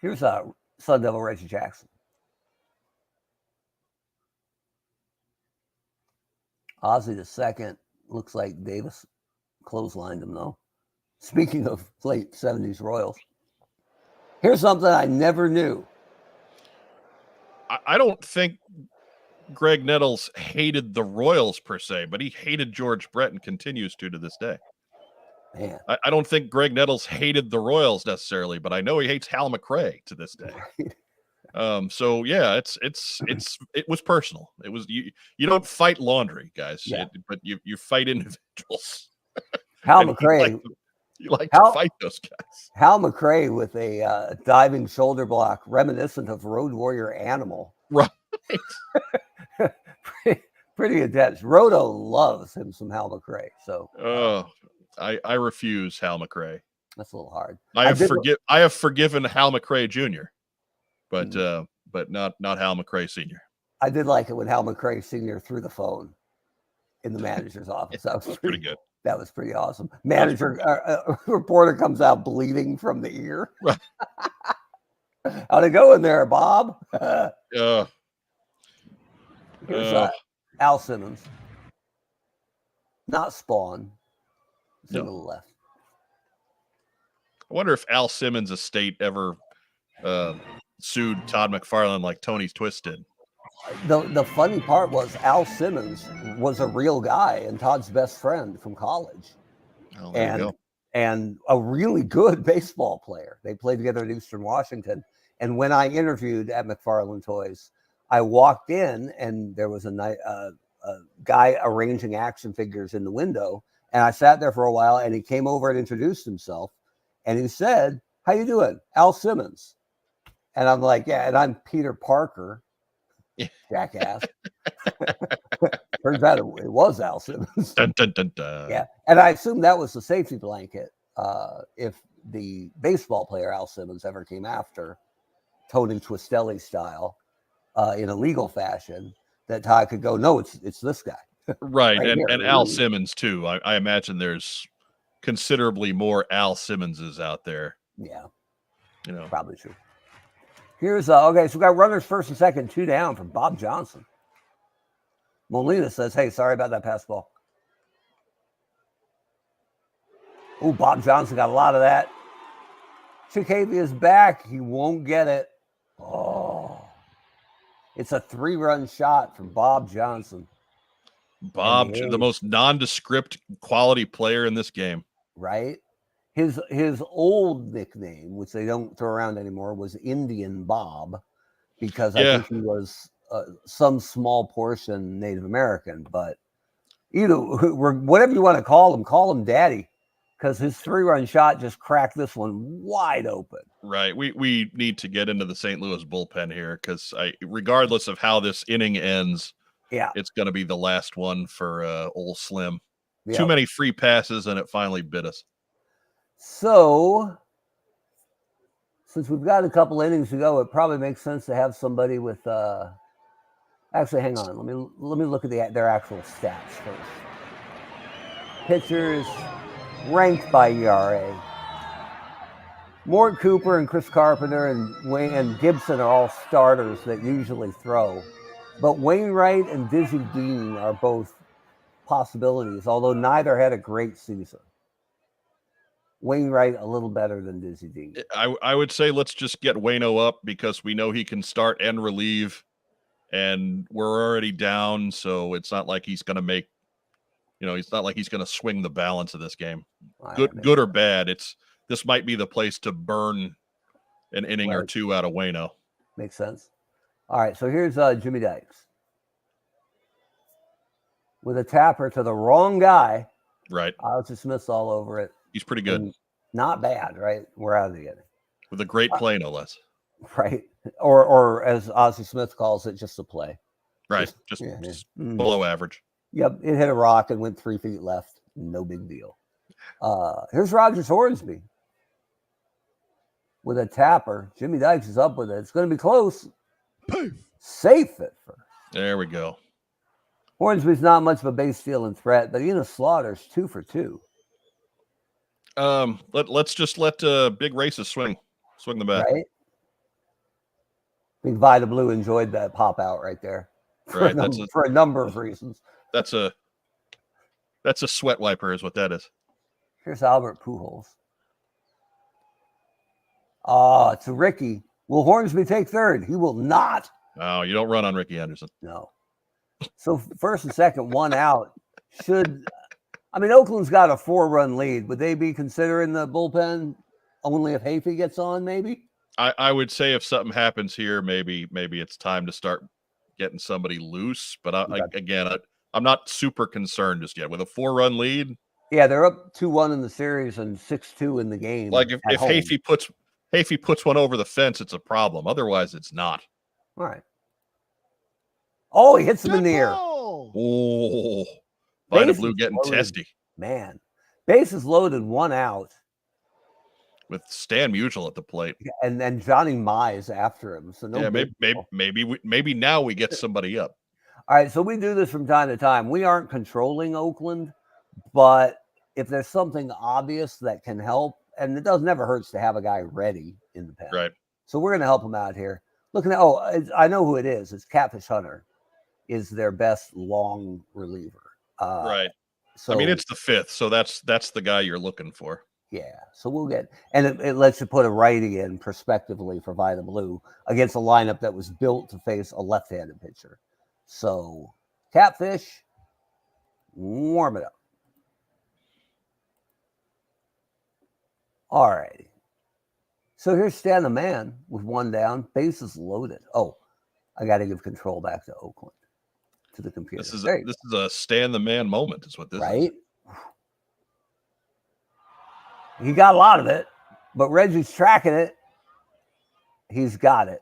Speaker 1: Here's Sun Devil Reggie Jackson. Ozzie the second. Looks like Davis clotheslined him, though. Speaking of late 70s Royals. Here's something I never knew.
Speaker 2: I don't think Greg Nettles hated the Royals per se, but he hated George Brett and continues to this day.
Speaker 1: Man.
Speaker 2: I don't think Greg Nettles hated the Royals necessarily, but I know he hates Hal McRae to this day. Right. So yeah, it was personal. It was you don't fight laundry, guys, but you fight individuals.
Speaker 1: Hal McRae.
Speaker 2: You like to fight those guys.
Speaker 1: Hal McRae with a diving shoulder block reminiscent of Road Warrior Animal.
Speaker 2: Right.
Speaker 1: pretty intense. Roto loves him some Hal McRae. So
Speaker 2: I refuse Hal McRae.
Speaker 1: That's a little hard.
Speaker 2: I have forgiven Hal McRae Jr., but not Hal McRae Sr.
Speaker 1: I did like it when Hal McRae Sr. threw the phone in the manager's office. That was
Speaker 2: pretty good.
Speaker 1: That was pretty awesome. Manager, reporter comes out bleeding from the ear.
Speaker 2: Right.
Speaker 1: How'd it go in there, Bob? Here's Al Simmons. Not Spawn. It's to the left.
Speaker 2: I wonder if Al Simmons' estate ever sued Todd McFarlane like Tony's Twist did.
Speaker 1: The funny part was Al Simmons was a real guy and Todd's best friend from college.
Speaker 2: Oh, there you go.
Speaker 1: And a really good baseball player. They played together at Eastern Washington. And when I interviewed at McFarlane Toys, I walked in and there was a guy arranging action figures in the window. And I sat there for a while and he came over and introduced himself. And he said, "How you doing? Al Simmons." And I'm like, "Yeah, and I'm Peter Parker." Jackass. Turns out it was Al Simmons.
Speaker 2: Dun, dun, dun, dun.
Speaker 1: Yeah. And I assume that was the safety blanket if the baseball player Al Simmons ever came after Tony Twistelli style in a legal fashion, that Todd could go, "No, it's this guy."
Speaker 2: Right. and Al Simmons too. I imagine there's considerably more Al Simmonses out there.
Speaker 1: Yeah.
Speaker 2: You know.
Speaker 1: Probably true. Here's okay, so we got runners first and second, 2 down from Bob Johnson. Molina says, "Hey, sorry about that pass ball." Oh, Bob Johnson got a lot of that. Chicavia is back. He won't get it. Oh, it's a 3-run shot from Bob Johnson.
Speaker 2: Bob, the most nondescript quality player in this game.
Speaker 1: Right? His old nickname, which they don't throw around anymore, was Indian Bob, because I think he was some small portion Native American. But whatever you want to call him Daddy, because his 3-run shot just cracked this one wide open.
Speaker 2: Right. We need to get into the St. Louis bullpen here, because regardless of how this inning ends, it's going to be the last one for old Slim. Yep. Too many free passes, and it finally bit us.
Speaker 1: So, since we've got a couple innings to go, it probably makes sense to have somebody with. Actually, hang on. Let me look at their actual stats first. Pitchers ranked by ERA. Mort Cooper and Chris Carpenter and Wayne and Gibson are all starters that usually throw, but Wainwright and Dizzy Dean are both possibilities, although neither had a great season. Wainwright a little better than Dizzy Dean.
Speaker 2: I would say let's just get Waino up, because we know he can start and relieve, and we're already down, so it's not like he's going to make, it's not like he's going to swing the balance of this game. Good or bad, this might be the place to burn an inning or two out of Waino.
Speaker 1: Makes sense. All right, so here's Jimmy Dykes with a tapper to the wrong guy.
Speaker 2: Right.
Speaker 1: Ozzie Smith's all over it.
Speaker 2: He's pretty good.
Speaker 1: And not bad, right? We're out of the inning.
Speaker 2: With a great play, no less.
Speaker 1: Right. Or as Ozzie Smith calls it, just a play.
Speaker 2: Right. Just below average.
Speaker 1: Yep. It hit a rock and went 3 feet left. No big deal. Here's Rogers Hornsby with a tapper. Jimmy Dykes is up with it. It's going to be close. Safe at first.
Speaker 2: There we go.
Speaker 1: Hornsby's not much of a base stealing threat, but Slaughter's 2 for 2.
Speaker 2: Let's just let Big Races swing the bat.
Speaker 1: Right? I think Vida Blue enjoyed that pop out right there
Speaker 2: Right.
Speaker 1: for a number of reasons.
Speaker 2: That's a sweat wiper, is what that is.
Speaker 1: Here's Albert Pujols. To Ricky. Will Hornsby take third? He will not.
Speaker 2: Oh, you don't run on Ricky Henderson.
Speaker 1: No. So first and second, one out. Oakland's got a 4-run lead. Would they be considering the bullpen only if Hafey gets on, maybe?
Speaker 2: I would say if something happens here, maybe it's time to start getting somebody loose. But I'm not super concerned just yet. With a 4-run lead.
Speaker 1: Yeah, they're up 2-1 in the series and 6-2 in the game.
Speaker 2: Like if Hafey puts one over the fence, it's a problem. Otherwise, it's not.
Speaker 1: All right. Oh, he hits him in the air.
Speaker 2: Oh, Vida Blue getting testy.
Speaker 1: Man, bases loaded, 1 out.
Speaker 2: With Stan Musial at the plate,
Speaker 1: and then Johnny Mize after him. So no.
Speaker 2: Yeah, maybe now we get somebody up.
Speaker 1: All right, so we do this from time to time. We aren't controlling Oakland, but if there's something obvious that can help, and it never hurts to have a guy ready in the pen.
Speaker 2: Right.
Speaker 1: So we're going to help him out here. Looking at I know who it is. It's Catfish Hunter, is their best long reliever.
Speaker 2: Right.
Speaker 1: So
Speaker 2: it's the 5th, so that's the guy you're looking for.
Speaker 1: Yeah, so we'll get, and it lets you put a righty in prospectively for Vida Blue against a lineup that was built to face a left-handed pitcher. So, Catfish, warm it up. All righty. So here's Stan the Man with 1 down, bases loaded. Oh, I got to give control back to Oakland, to the computer.
Speaker 2: This is a Stan the Man moment, is what this is.
Speaker 1: Right? He got a lot of it, but Reggie's tracking it. He's got it.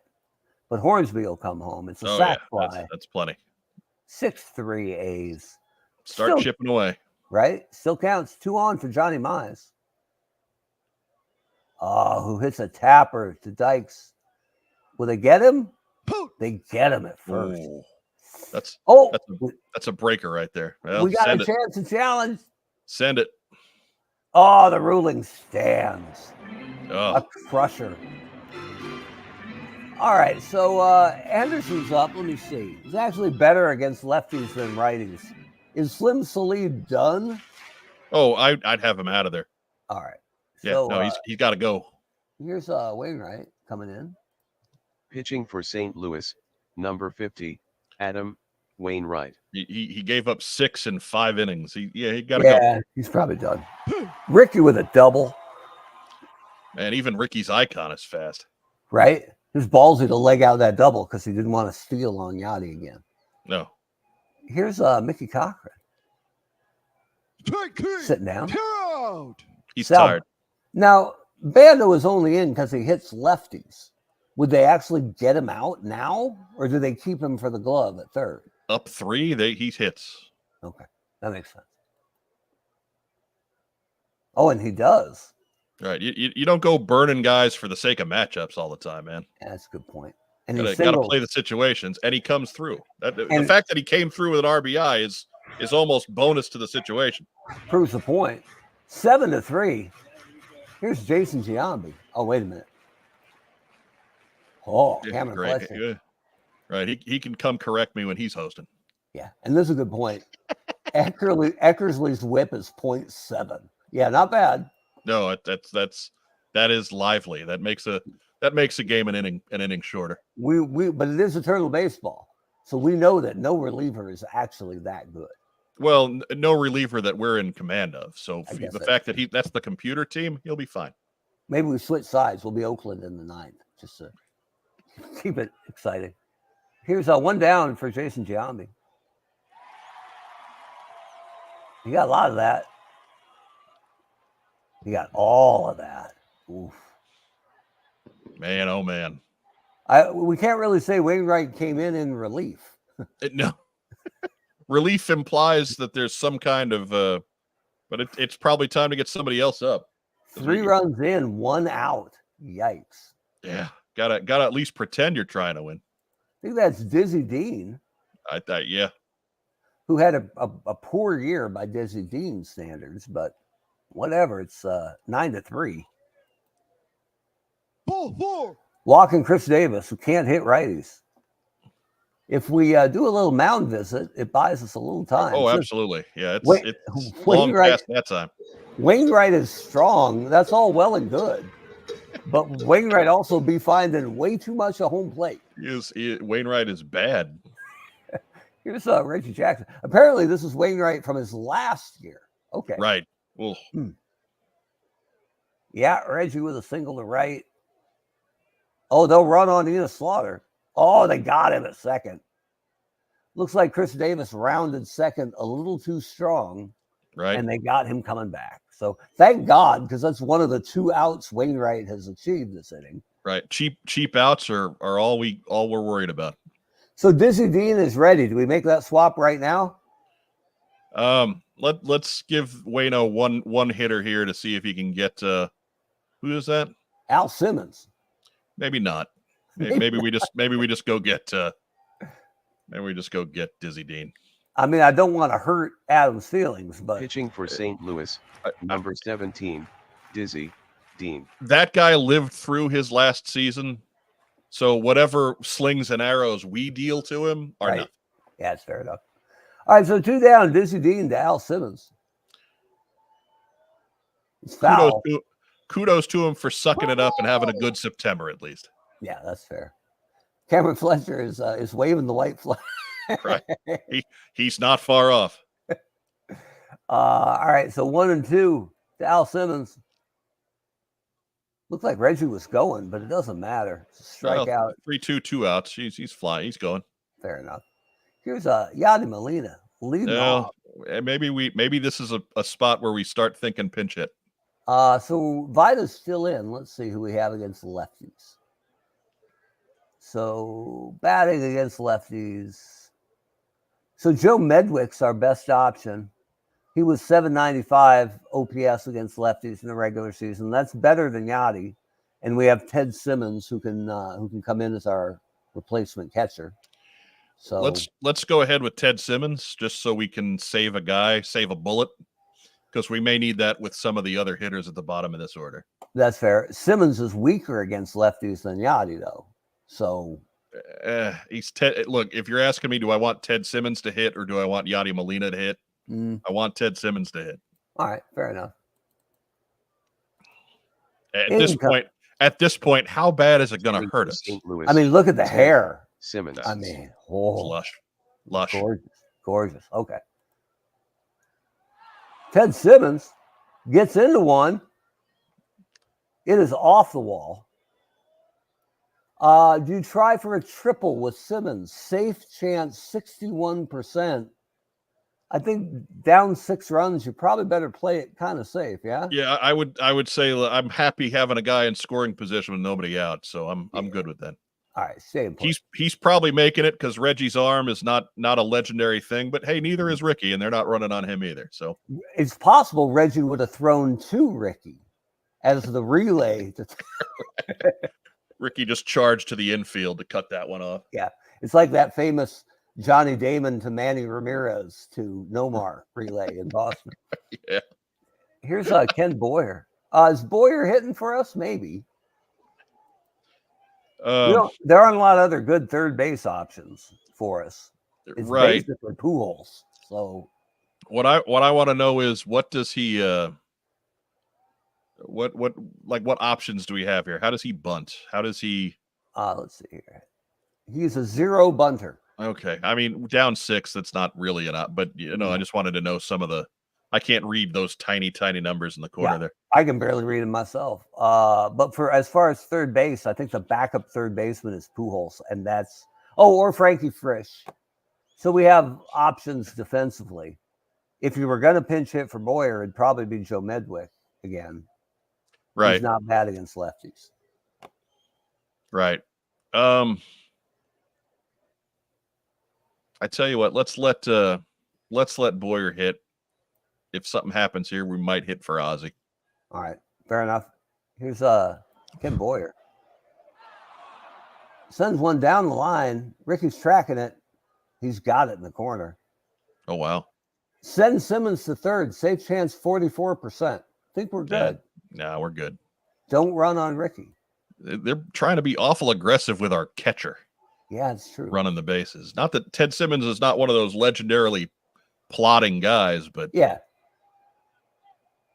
Speaker 1: But Hornsby will come home. It's a sac fly.
Speaker 2: That's plenty.
Speaker 1: 6-3 A's.
Speaker 2: Start chipping away.
Speaker 1: Right? Still counts. 2 on for Johnny Mize. Who hits a tapper to Dykes. Will they get him? They get him at first.
Speaker 2: Ooh. That's a breaker right there. Well,
Speaker 1: we got a chance to challenge.
Speaker 2: Send it.
Speaker 1: Oh, the ruling stands.
Speaker 2: Oh.
Speaker 1: A crusher. All right, so Anderson's up. Let me see. He's actually better against lefties than righties. Is Slim Sallee done?
Speaker 2: Oh, I'd have him out of there.
Speaker 1: All right.
Speaker 2: Yeah, so, he's got to go.
Speaker 1: Here's Wainwright coming in.
Speaker 3: Pitching for St. Louis, number 50, Adam Wainwright.
Speaker 2: He gave up 6 in 5 innings. He got to go.
Speaker 1: Yeah, he's probably done. Ricky with a double.
Speaker 2: And even Ricky's icon is fast.
Speaker 1: Right? He was ballsy to leg out that double because he didn't want to steal on Yachty again.
Speaker 2: No.
Speaker 1: Here's Mickey Cochran. Sitting down.
Speaker 2: He's tired.
Speaker 1: Now, Bando is only in because he hits lefties. Would they actually get him out now, or do they keep him for the glove at third?
Speaker 2: Up 3, he hits.
Speaker 1: Okay, that makes sense. Oh, and he does.
Speaker 2: Right, you don't go burning guys for the sake of matchups all the time, man.
Speaker 1: Yeah, that's a good point. And
Speaker 2: you got to play the situations, and he comes through. The fact that he came through with an RBI is almost bonus to the situation.
Speaker 1: Proves the point. 7-3. Here's Jason Giambi. Oh, wait a minute. Oh, Cameron Fletcher.
Speaker 2: Yeah. Right, he can come correct me when he's hosting.
Speaker 1: Yeah, and this is a good point. Eckersley's whip is 0.7. Yeah, not bad.
Speaker 2: No, that is lively. That makes a game an inning shorter.
Speaker 1: But it is eternal baseball, so we know that no reliever is actually that good.
Speaker 2: Well, no reliever that we're in command of. So the fact that that's the computer team, he'll be fine.
Speaker 1: Maybe we switch sides. We'll be Oakland in the 9th, just to keep it exciting. Here's 1 down for Jason Giambi. He got a lot of that. He got all of that. Oof.
Speaker 2: Man, oh man.
Speaker 1: We can't really say Wainwright came in relief.
Speaker 2: No. Relief implies that there's some kind of but it's probably time to get somebody else up.
Speaker 1: 3 runs in, 1 out. Yikes.
Speaker 2: Yeah. Gotta at least pretend you're trying to win.
Speaker 1: I think that's Dizzy Dean.
Speaker 2: Yeah.
Speaker 1: Who had a poor year by Dizzy Dean standards, but whatever. It's 9-3.
Speaker 4: Ball 4.
Speaker 1: Walking Chris Davis, who can't hit righties. If we do a little mound visit, it buys us a little time.
Speaker 2: Oh,
Speaker 1: So
Speaker 2: absolutely. Yeah,
Speaker 1: Wait-
Speaker 2: it's long past that time.
Speaker 1: Wainwright is strong. That's all well and good. But Wainwright also be finding way too much at home plate.
Speaker 2: Wainwright is bad.
Speaker 1: Here's Reggie Jackson. Apparently, this is Wainwright from his last year. Okay.
Speaker 2: Right. Well,
Speaker 1: Yeah, Reggie with a single to right. Oh, they'll run on Enos Slaughter. Oh, they got him at second. Looks like Chris Davis rounded second a little too strong,
Speaker 2: right.
Speaker 1: and they got him coming back. So thank God, because that's one of the 2 outs Wainwright has achieved this inning.
Speaker 2: Right. Cheap outs are all we're worried about.
Speaker 1: So Dizzy Dean is ready. Do we make that swap right now?
Speaker 2: Let's give Wayno one hitter here to see if he can get who is that?
Speaker 1: Al Simmons.
Speaker 2: Maybe not. Maybe we just go get Dizzy Dean.
Speaker 1: I mean, I don't want to hurt Adam's feelings, but
Speaker 3: Pitching for St. Louis, number 17, Dizzy Dean.
Speaker 2: That guy lived through his last season, so whatever slings and arrows we deal to him are
Speaker 1: right.
Speaker 2: nothing.
Speaker 1: Yeah, it's fair enough. All right, so 2 down, Dizzy Dean to Al Simmons. It's foul.
Speaker 2: Kudos to him for sucking it up and having a good September at least.
Speaker 1: Yeah, that's fair. Cameron Fletcher is waving the white flag.
Speaker 2: Right. He's not far off.
Speaker 1: All right, so 1 and 2 to Al Simmons. Looked like Reggie was going, but it doesn't matter. It's a strikeout.
Speaker 2: 3-2, 2 outs. He's flying. He's going.
Speaker 1: Fair enough. Here's Yadi Molina leading off.
Speaker 2: Maybe this is a spot where we start thinking pinch hit.
Speaker 1: So Vida's still in. Let's see who we have against the lefties. So batting against lefties. So Joe Medwick's our best option. He was 795 OPS against lefties in the regular season. That's better than Yachty. And we have Ted Simmons who can come in as our replacement catcher. So
Speaker 2: let's go ahead with Ted Simmons just so we can save a bullet, because we may need that with some of the other hitters at the bottom of this order.
Speaker 1: That's fair. Simmons is weaker against lefties than Yachty, though. So
Speaker 2: he's Look, if you're asking me, do I want Ted Simmons to hit or do I want Yadi Molina to hit? I want Ted Simmons to hit.
Speaker 1: All right, fair enough.
Speaker 2: At this point, how bad is it going to hurt us?
Speaker 1: I mean, look at the hair.
Speaker 3: Simmons.
Speaker 1: I mean,
Speaker 2: lush.
Speaker 1: Gorgeous. Okay. Ted Simmons gets into one. It is off the wall. Do you try for a triple with Simmons? Safe chance, 61%. I think down 6 runs, you probably better play it kind of safe, yeah?
Speaker 2: Yeah, I would say I'm happy having a guy in scoring position with nobody out, so I'm good with that.
Speaker 1: All right, stay put.
Speaker 2: He's probably making it because Reggie's arm is not a legendary thing, but hey, neither is Ricky, and they're not running on him either. So
Speaker 1: it's possible Reggie would have thrown to Ricky as the relay.
Speaker 2: Ricky just charged to the infield to cut that one off.
Speaker 1: Yeah, it's like that famous Johnny Damon to Manny Ramirez to Nomar relay in Boston.
Speaker 2: Yeah.
Speaker 1: Here's Ken Boyer. Is Boyer hitting for us? Maybe. There aren't a lot of other good third base options for us. It's
Speaker 2: right.
Speaker 1: basically Pujols. So
Speaker 2: what I want to know is what does he what options do we have here? How does he bunt? How does he
Speaker 1: let's see here. He's a 0 bunter.
Speaker 2: Okay. I mean, down 6, that's not really but I just wanted to know some of I can't read those tiny numbers in the corner there.
Speaker 1: I can barely read them myself. But for as far as third base, I think the backup third baseman is Pujols, and or Frankie Frisch. So we have options defensively. If you were going to pinch hit for Boyer, it'd probably be Joe Medwick again.
Speaker 2: Right.
Speaker 1: He's not bad against lefties.
Speaker 2: Right. I tell you what, let's let Boyer hit. If something happens here, we might hit for Ozzy.
Speaker 1: All right, fair enough. Here's Ken Boyer. Sends one down the line. Ricky's tracking it. He's got it in the corner.
Speaker 2: Oh, wow.
Speaker 1: Send Simmons to third. Safe chance 44%. think we're good.
Speaker 2: No, we're good.
Speaker 1: Don't run on Ricky.
Speaker 2: They're trying to be awful aggressive with our catcher.
Speaker 1: Yeah, it's true.
Speaker 2: Running the bases. Not that Ted Simmons is not one of those legendarily plotting guys, but
Speaker 1: yeah.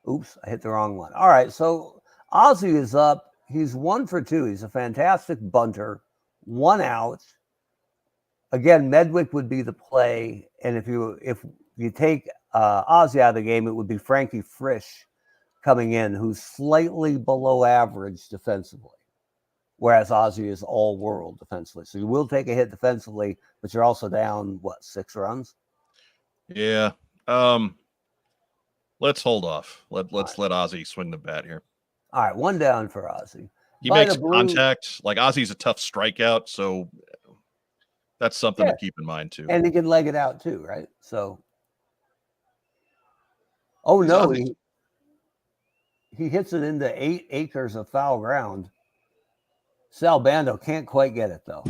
Speaker 1: Oops, I hit the wrong one. All right, so Ozzie is up. He's 1 for 2. He's a fantastic bunter. 1 out. Again, Medwick would be the play, and if you take Ozzie out of the game, it would be Frankie Frisch coming in, who's slightly below average defensively, whereas Ozzie is all world defensively. So you will take a hit defensively, but you're also down 6 runs.
Speaker 2: Yeah. Let's hold off. Let's let Ozzie swing the bat here.
Speaker 1: All right, 1 down for Ozzie.
Speaker 2: He makes contact. Like Ozzie's a tough strikeout, so that's something to keep in mind too.
Speaker 1: And he can leg it out too, right? So, no, he hits it into 8 acres of foul ground. Sal Bando can't quite get it though.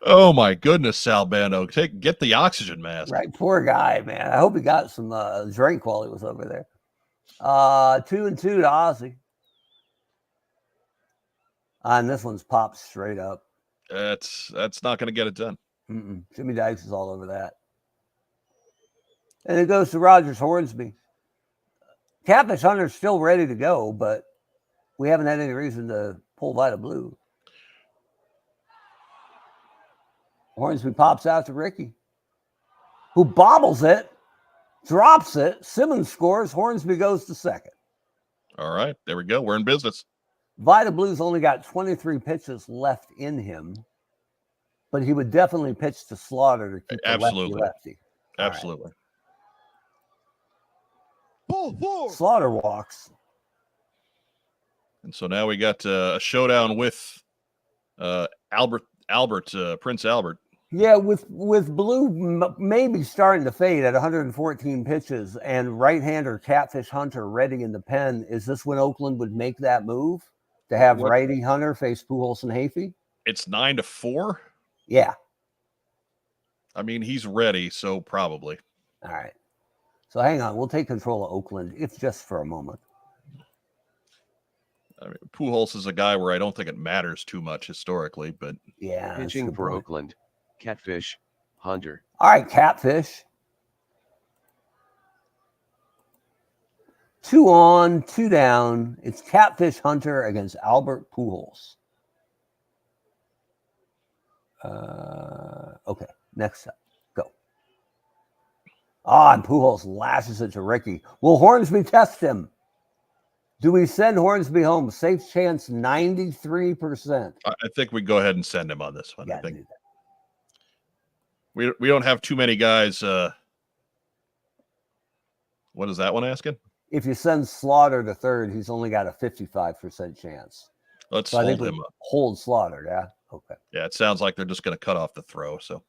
Speaker 2: Oh my goodness, Sal Bando, get the oxygen mask.
Speaker 1: Right, poor guy, man. I hope he got some drink while he was over there. 2-2 to Ozzie. And this one's popped straight up.
Speaker 2: That's not going to get it done.
Speaker 1: Jimmy Dykes is all over that. And it goes to Rogers Hornsby. Catfish Hunter's still ready to go, but we haven't had any reason to pull Vida Blue. Hornsby pops out to Ricky, who bobbles it, drops it. Simmons scores. Hornsby goes to second.
Speaker 2: All right, there we go. We're in business.
Speaker 1: Vida Blue's only got 23 pitches left in him, but he would definitely pitch to Slaughter to keep the lefty.
Speaker 2: Absolutely.
Speaker 1: Right. Slaughter walks.
Speaker 2: And so now we got a showdown with Prince Albert.
Speaker 1: Yeah, with Blue maybe starting to fade at 114 pitches and right-hander Catfish Hunter ready in the pen. Is this when Oakland would make that move to have righty Hunter face Pujols and Hafey?
Speaker 2: It's 9-4.
Speaker 1: Yeah.
Speaker 2: I mean, he's ready, so probably.
Speaker 1: All right. So hang on. We'll take control of Oakland, if just for a moment.
Speaker 2: I mean, Pujols is a guy where I don't think it matters too much historically, but
Speaker 1: yeah.
Speaker 3: Pitching for Oakland, Catfish Hunter.
Speaker 1: All right, Catfish. 2 on, 2 down. It's Catfish Hunter against Albert Pujols. Okay, next up. Go. And Pujols lashes it to Ricky. Will Hornsby test him? Do we send Hornsby home? Safe chance 93%.
Speaker 2: I think we go ahead and send him on this one. I think we don't have too many guys. What is that one asking?
Speaker 1: If you send Slaughter to third, he's only got a 55% chance.
Speaker 2: Let's hold him up.
Speaker 1: Hold Slaughter, yeah? Okay.
Speaker 2: Yeah, it sounds like they're just going to cut off the throw. So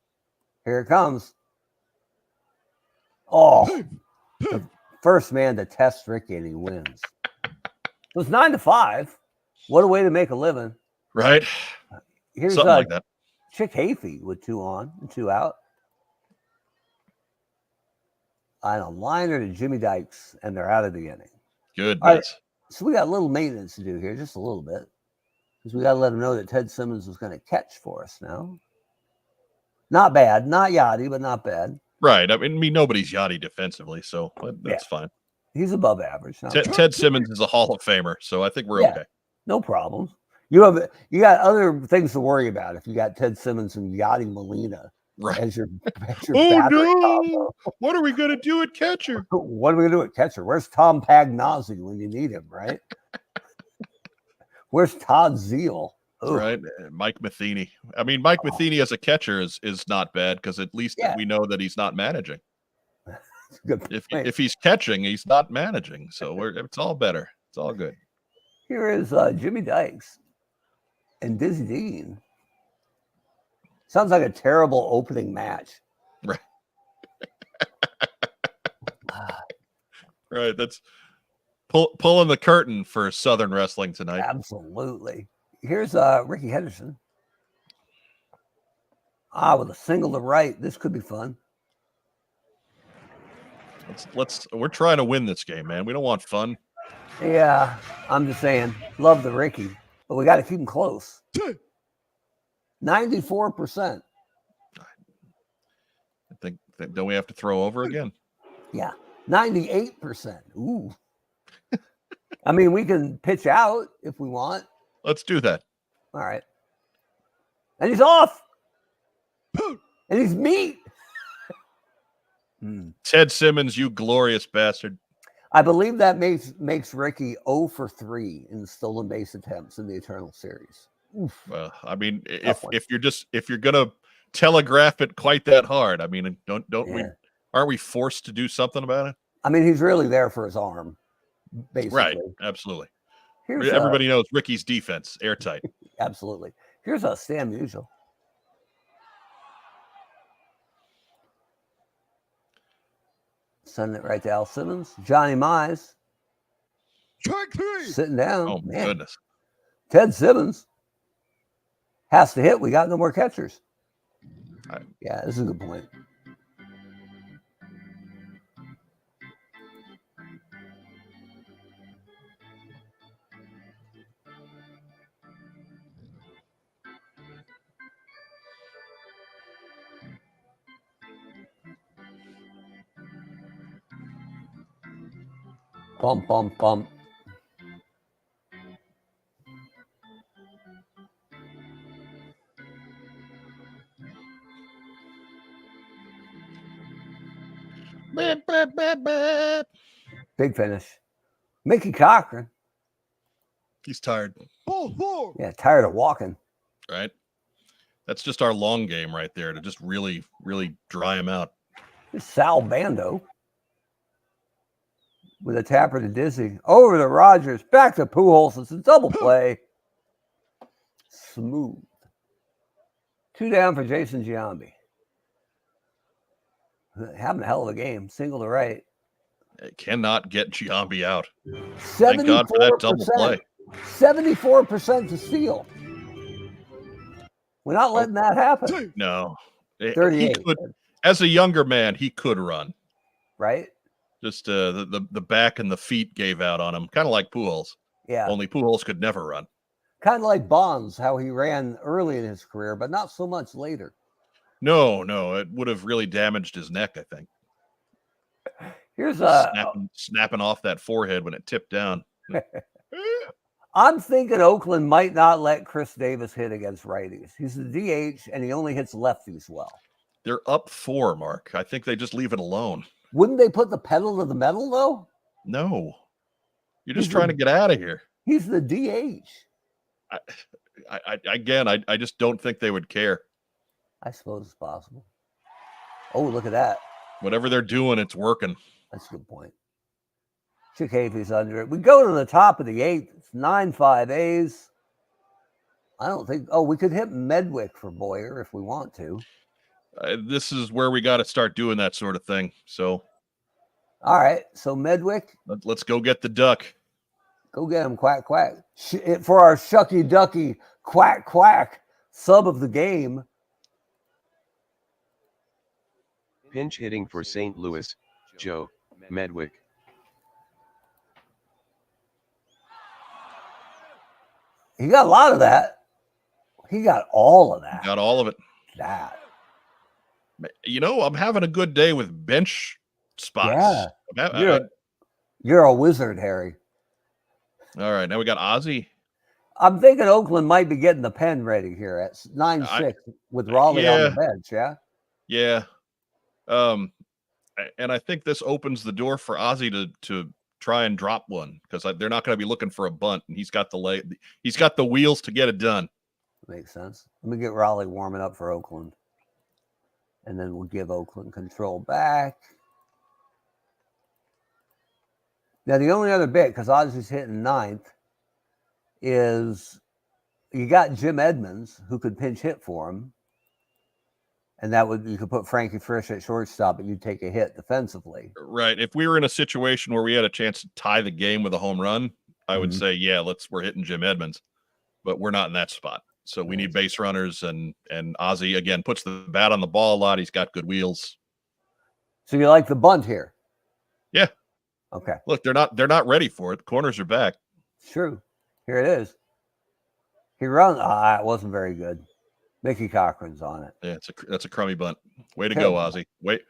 Speaker 1: here it comes. Oh, the first man to test Ricky, and he wins. It was 9-5. What a way to make a living.
Speaker 2: Right.
Speaker 1: Here's
Speaker 2: something like that.
Speaker 1: Chick Hafey with 2 on and 2 out. And a liner to Jimmy Dykes, and they're out of the inning.
Speaker 2: Good.
Speaker 1: Right, so we got a little maintenance to do here, just a little bit. Because we got to let them know that Ted Simmons was going to catch for us now. Not bad. Not Yachty, but not bad.
Speaker 2: Right. I mean nobody's Yachty defensively, so that's fine.
Speaker 1: He's above average.
Speaker 2: Ted Simmons is a Hall of Famer, so I think we're okay.
Speaker 1: No problems. You got other things to worry about if you got Ted Simmons and Yachty Molina as your
Speaker 2: no! What are we going to do at catcher?
Speaker 1: What are we going to do at catcher? Where's Tom Pagnozzi when you need him, right? Where's Todd Zeal?
Speaker 2: Right, Mike Matheny. I mean, Mike Matheny as a catcher is not bad because at least we know that he's not managing. If he's catching, he's not managing. So it's all better. It's all good.
Speaker 1: Here is Jimmy Dykes and Dizzy Dean. Sounds like a terrible opening match.
Speaker 2: Right. Right. That's pulling the curtain for Southern wrestling tonight.
Speaker 1: Absolutely. Here's Ricky Henderson. With a single to right. This could be fun.
Speaker 2: We're trying to win this game, man. We don't want fun.
Speaker 1: Yeah, I'm just saying, love the Ricky, but we got to keep him close. 94%.
Speaker 2: I think don't we have to throw over again?
Speaker 1: Yeah, 98%. Ooh. I mean, we can pitch out if we want.
Speaker 2: Let's do that.
Speaker 1: All right. And he's off. And he's meat.
Speaker 2: Ted Simmons, you glorious bastard.
Speaker 1: I believe that makes Ricky 0 for 3 in stolen base attempts in the Eternal Series. Oof.
Speaker 2: Well, I mean, if you're gonna telegraph it quite that hard, I mean, aren't we forced to do something about it?
Speaker 1: I mean, he's really there for his arm, basically.
Speaker 2: Right, absolutely. Everybody knows Ricky's defense, airtight.
Speaker 1: Absolutely. Here's a Stan Musial. Sending it right to Al Simmons. Johnny Mize.
Speaker 4: Strike 3.
Speaker 1: Sitting down.
Speaker 2: Oh, my goodness.
Speaker 1: Ted Simmons has to hit. We got no more catchers. Yeah, this is a good point. Bump, bump, bump. Big finish. Mickey Cochran.
Speaker 2: He's tired.
Speaker 4: Ball 4.
Speaker 1: Yeah, tired of walking.
Speaker 2: Right. That's just our long game right there to just really, really dry him out.
Speaker 1: Here's Sal Bando with a tapper to Dizzy. Over to Rogers. Back to Pujols. It's a double play. Smooth. 2 down for Jason Giambi. Having a hell of a game. Single to right.
Speaker 2: It cannot get Giambi out. Thank God for that double play.
Speaker 1: 74% to steal. We're not letting that happen.
Speaker 2: No.
Speaker 1: 38.
Speaker 2: He could, as a younger man, he could run.
Speaker 1: Right?
Speaker 2: Just the back and the feet gave out on him. Kind of like Pujols.
Speaker 1: Yeah.
Speaker 2: Only Pujols could never run.
Speaker 1: Kind of like Bonds, how he ran early in his career, but not so much later.
Speaker 2: No, it would have really damaged his neck, I think.
Speaker 1: Here's
Speaker 2: snapping off that forehead when it tipped down.
Speaker 1: I'm thinking Oakland might not let Chris Davis hit against righties. He's the DH, and he only hits lefties well.
Speaker 2: They're up 4, Mark. I think they just leave it alone.
Speaker 1: Wouldn't they put the pedal to the metal, though?
Speaker 2: No. You're just trying to get out of here.
Speaker 1: He's the DH.
Speaker 2: I just don't think they would care.
Speaker 1: I suppose it's possible. Oh, look at that.
Speaker 2: Whatever they're doing, it's working.
Speaker 1: That's a good point. Chick Hafey's under it. We go to the top of the 8th. It's 9-5 A's. I don't think. Oh, we could hit Medwick for Boyer if we want to.
Speaker 2: This is where we got to start doing that sort of thing. So,
Speaker 1: all right. So Medwick.
Speaker 2: Let's go get the duck.
Speaker 1: Go get him, quack, quack. For our shucky ducky quack, quack sub of the game.
Speaker 3: Pinch hitting for St. Louis, Joe Medwick.
Speaker 1: He got a lot of that. He got all of that.
Speaker 2: Got all of it.
Speaker 1: That.
Speaker 2: You know, I'm having a good day with bench spots.
Speaker 1: Yeah. You're a wizard, Harry.
Speaker 2: All right, now we got Ozzie.
Speaker 1: I'm thinking Oakland might be getting the pen ready here at 9-6 with Raleigh on the bench, yeah?
Speaker 2: Yeah. And I think this opens the door for Ozzie to try and drop one because they're not going to be looking for a bunt, and he's got the wheels to get it done.
Speaker 1: Makes sense. Let me get Raleigh warming up for Oakland, and then we'll give Oakland control back. Now, the only other bit, because Ozzie's hitting 9th, is you got Jim Edmonds, who could pinch hit for him. And you could put Frankie Frisch at shortstop, but you'd take a hit defensively.
Speaker 2: Right. If we were in a situation where we had a chance to tie the game with a home run, I would say, yeah, we're hitting Jim Edmonds. But we're not in that spot. So we need base runners, and Ozzie, again, puts the bat on the ball a lot. He's got good wheels.
Speaker 1: So you like the bunt here?
Speaker 2: Yeah.
Speaker 1: Okay.
Speaker 2: Look, they're not ready for it. The corners are back.
Speaker 1: It's true. Here it is. He runs. It wasn't very good. Mickey Cochran's on it.
Speaker 2: Yeah, that's a crummy bunt. Way to go, Ozzy. Way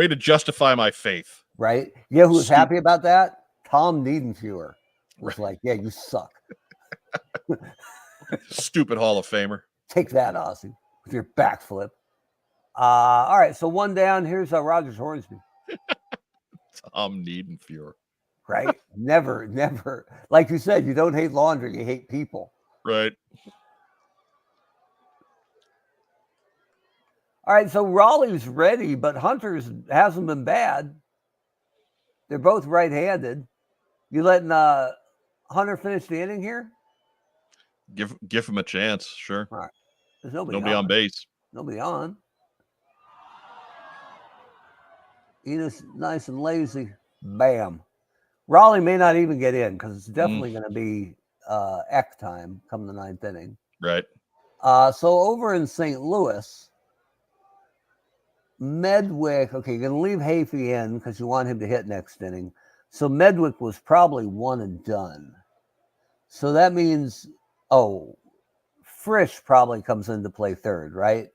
Speaker 2: to justify my faith.
Speaker 1: Right? You know who was happy about that? Tom Niedenfuer was like, yeah, you suck.
Speaker 2: Stupid Hall of Famer.
Speaker 1: Take that, Ozzy, with your backflip. All right, so one down. Here's Rogers Hornsby.
Speaker 2: Tom Niedenfuer.
Speaker 1: Right? Never. Like you said, you don't hate laundry, you hate people.
Speaker 2: Right.
Speaker 1: All right, so Raleigh's ready, but Hunter's hasn't been bad. They're both right-handed. You letting Hunter finish the inning here?
Speaker 2: Give him a chance, sure.
Speaker 1: All right. There's nobody
Speaker 2: on base.
Speaker 1: Nobody on. Enos nice and lazy. Bam. Raleigh may not even get in because it's definitely going to be Eck time come the ninth inning.
Speaker 2: Right.
Speaker 1: So over in St. Louis, Medwick, okay, you're going to leave Hafey in because you want him to hit next inning. So Medwick was probably one and done. So that means, Frisch probably comes into play third, right?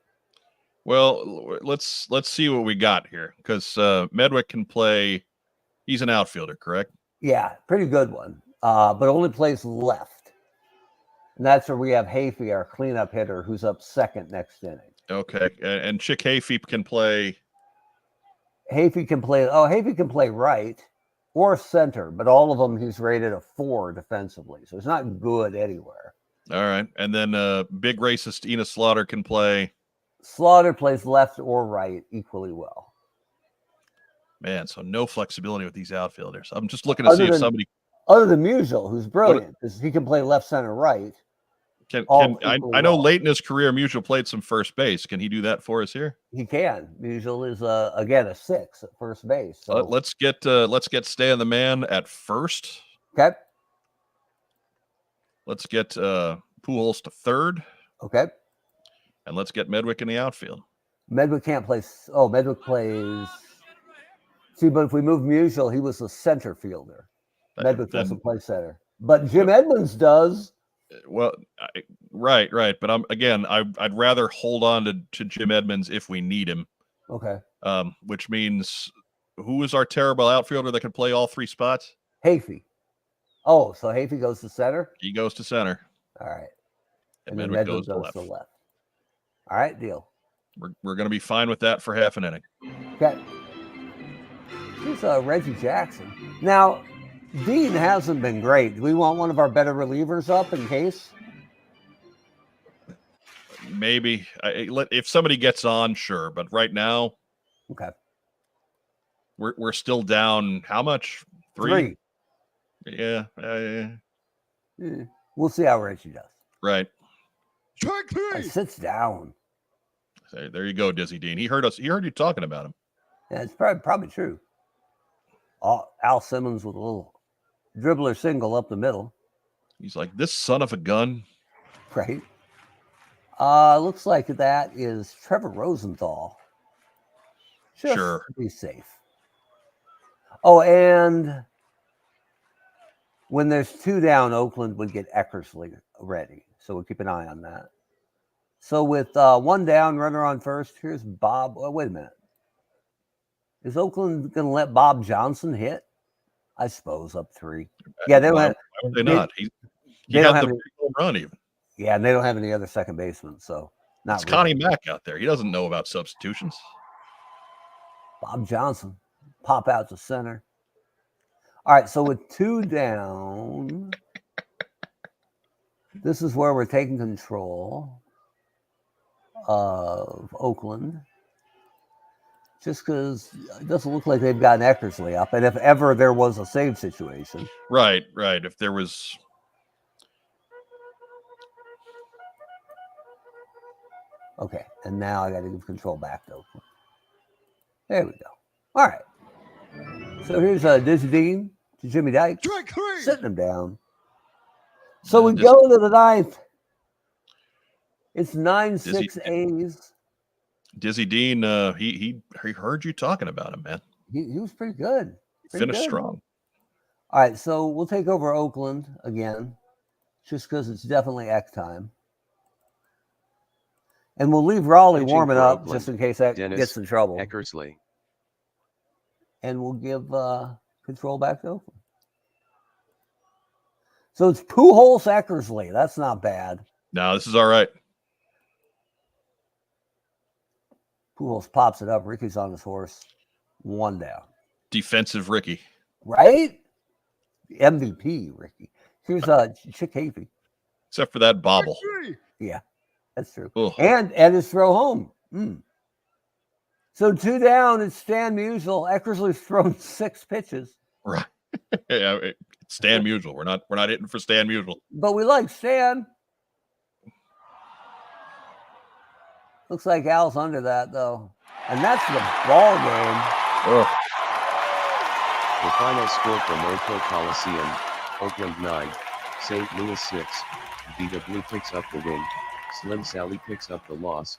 Speaker 2: Well, let's see what we got here because Medwick can play. He's an outfielder, correct?
Speaker 1: Yeah, pretty good one, but only plays left. And that's where we have Hafey, our cleanup hitter, who's up second next inning.
Speaker 2: Okay, and Chick Hafey can play.
Speaker 1: Hafey can play right or center, but all of them he's rated a 4 defensively, so it's not good anywhere.
Speaker 2: All right, and then big racist Enos Slaughter can play.
Speaker 1: Slaughter plays left or right equally well.
Speaker 2: Man, so no flexibility with these outfielders. I'm just looking to see if somebody
Speaker 1: other than Musial, who's brilliant, because he can play left, center, right.
Speaker 2: I know late in his career, Musial played some first base. Can he do that for us here?
Speaker 1: He can. Musial is again a 6 at first base. So
Speaker 2: let's get Stay on the Man at first.
Speaker 1: Okay.
Speaker 2: Let's get Pujols to third.
Speaker 1: Okay.
Speaker 2: And let's get Medwick in the outfield.
Speaker 1: Medwick can't play. Medwick plays. See, but if we move Musial, he was a center fielder. Medwick doesn't play center, but Jim Edmonds does.
Speaker 2: Well, right. But I'd rather hold on to Jim Edmonds if we need him.
Speaker 1: Okay.
Speaker 2: Which means who is our terrible outfielder that can play all 3 spots?
Speaker 1: Hafey. Oh, so Hafey goes to center?
Speaker 2: He goes to center.
Speaker 1: All right.
Speaker 2: And then Medwick goes to left.
Speaker 1: All right, deal.
Speaker 2: We're going to be fine with that for half an inning.
Speaker 1: Okay. Here's Reggie Jackson. Now, Dean hasn't been great. Do we want one of our better relievers up in case?
Speaker 2: Maybe. If somebody gets on, sure. But right now,
Speaker 1: okay,
Speaker 2: we're still down. How much? 3? Yeah.
Speaker 1: We'll see how Reggie does.
Speaker 2: Right.
Speaker 4: Strike 3.
Speaker 1: Sits down.
Speaker 2: There you go, Dizzy Dean. He heard us. He heard you talking about him.
Speaker 1: Yeah, it's probably true. Al Simmons with a little dribbler single up the middle.
Speaker 2: He's like, this son of a gun.
Speaker 1: Right. Looks like that is Trevor Rosenthal. Just
Speaker 2: sure.
Speaker 1: To be safe. Oh, and when there's 2 down, Oakland would get Eckersley ready. So we'll keep an eye on that. So with 1 down, runner on first, here's Bob. Oh, wait a minute. Is Oakland going to let Bob Johnson hit? I suppose up 3. Yeah, they don't have.
Speaker 2: Why would they not? He had the home run even.
Speaker 1: Yeah, and they don't have any other second baseman, so not.
Speaker 2: It's really. Connie Mack out there. He doesn't know about substitutions.
Speaker 1: Bob Johnson, pop out to center. All right, so with 2 down, this is where we're taking control of Oakland. Just because it doesn't look like they've gotten Eckersley up. And if ever there was a save situation.
Speaker 2: Right. If there was.
Speaker 1: Okay. And now I got to give control back to Oakland. There we go. All right. So here's Dizzy Dean to Jimmy Dykes. Sitting him down. So we go to the 9th. It's 9-6 A's.
Speaker 2: Dizzy Dean, he heard you talking about him, man.
Speaker 1: He was pretty good.
Speaker 2: Finished strong.
Speaker 1: All right, so we'll take over Oakland again, just because it's definitely Eck time. And we'll leave Raleigh
Speaker 3: Pitching
Speaker 1: warming
Speaker 3: for
Speaker 1: up
Speaker 3: Oakland,
Speaker 1: just in case Eck
Speaker 3: Dennis
Speaker 1: gets in trouble.
Speaker 3: Eckersley.
Speaker 1: And we'll give control back to Oakland. So it's Pujols Eckersley. That's not bad.
Speaker 2: No, this is all right.
Speaker 1: Pujols pops it up. Ricky's on his horse. 1 down.
Speaker 2: Defensive Ricky.
Speaker 1: Right? MVP, Ricky. Here's Chick Hafey.
Speaker 2: Except for that bobble.
Speaker 4: Victory.
Speaker 1: Yeah, that's true.
Speaker 2: Ugh.
Speaker 1: And his throw home. So 2 down, it's Stan Musial. Eckersley's thrown 6 pitches.
Speaker 2: Right. Yeah, it's Stan Musial. We're not hitting for Stan Musial.
Speaker 1: But we like Stan. Looks like Al's under that, though. And that's the ball game.
Speaker 2: Ugh.
Speaker 3: The final score from Oakland Coliseum, Oakland 9, St. Louis 6, Vida Blue picks up the win, Slim Sallee picks up the loss,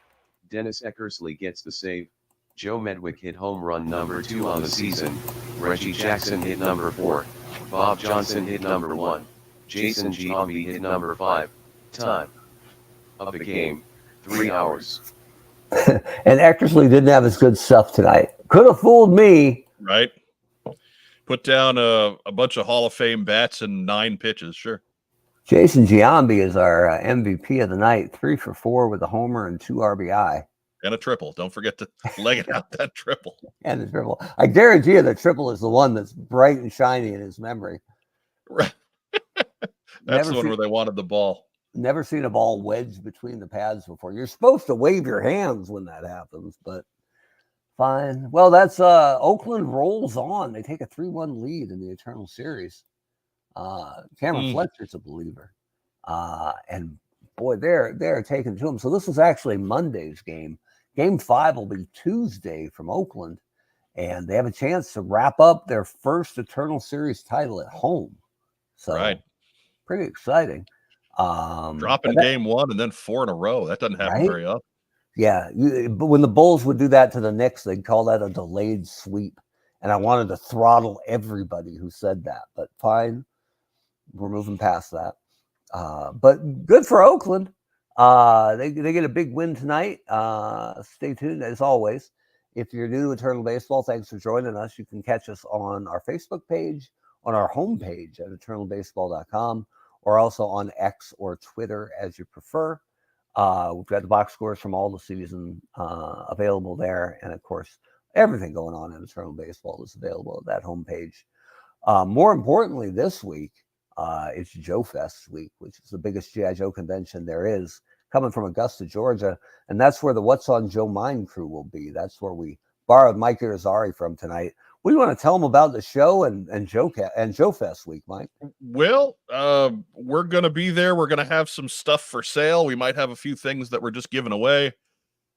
Speaker 3: Dennis Eckersley gets the save, Joe Medwick hit home run number 2 on the season, Reggie Jackson hit number 4, Bob Johnson hit number 1, Jason Giambi hit number 5, time of the game, 3 hours.
Speaker 1: And Eckersley didn't have his good stuff tonight. Could have fooled me.
Speaker 2: Right. Put down a bunch of Hall of Fame bats and 9 pitches. Sure.
Speaker 1: Jason Giambi is our MVP of the night. 3 for 4 with a homer and 2 RBI.
Speaker 2: And a triple. Don't forget to leg it out that triple.
Speaker 1: And the triple. I guarantee you the triple is the one that's bright and shiny in his memory.
Speaker 2: Right. That's the one where they wanted the ball.
Speaker 1: Never seen a ball wedged between the pads before. You're supposed to wave your hands when that happens, but fine. Well, that's Oakland rolls on. They take a 3-1 lead in the Eternal Series. Cameron Fletcher's a believer. And boy, they're taking to him. So this was actually Monday's game. Game 5 will be Tuesday from Oakland, and they have a chance to wrap up their first Eternal Series title at home. So
Speaker 2: right.
Speaker 1: Pretty exciting.
Speaker 2: Dropping game 1 and then 4 in a row. That doesn't happen very often.
Speaker 1: Yeah, but when the Bulls would do that to the Knicks, they'd call that a delayed sweep. And I wanted to throttle everybody who said that, but fine. We're moving past that. But good for Oakland. They get a big win tonight. Stay tuned as always. If you're new to Eternal Baseball, thanks for joining us. You can catch us on our Facebook page, on our homepage at eternalbaseball.com, or also on X or Twitter as you prefer. We've got the box scores from all the season available there. And of course, everything going on in Eternal Baseball is available at that homepage. More importantly, this week, it's Joe Fest week, which is the biggest G.I. Joe convention there is, coming from Augusta, Georgia. And that's where the What's on Joe Mind crew will be. That's where we borrowed Mike Irizarry from tonight. What do you want to tell them about the show and Joe Fest week, Mike?
Speaker 2: Well, we're going to be there. We're going to have some stuff for sale. We might have a few things that we're just giving away.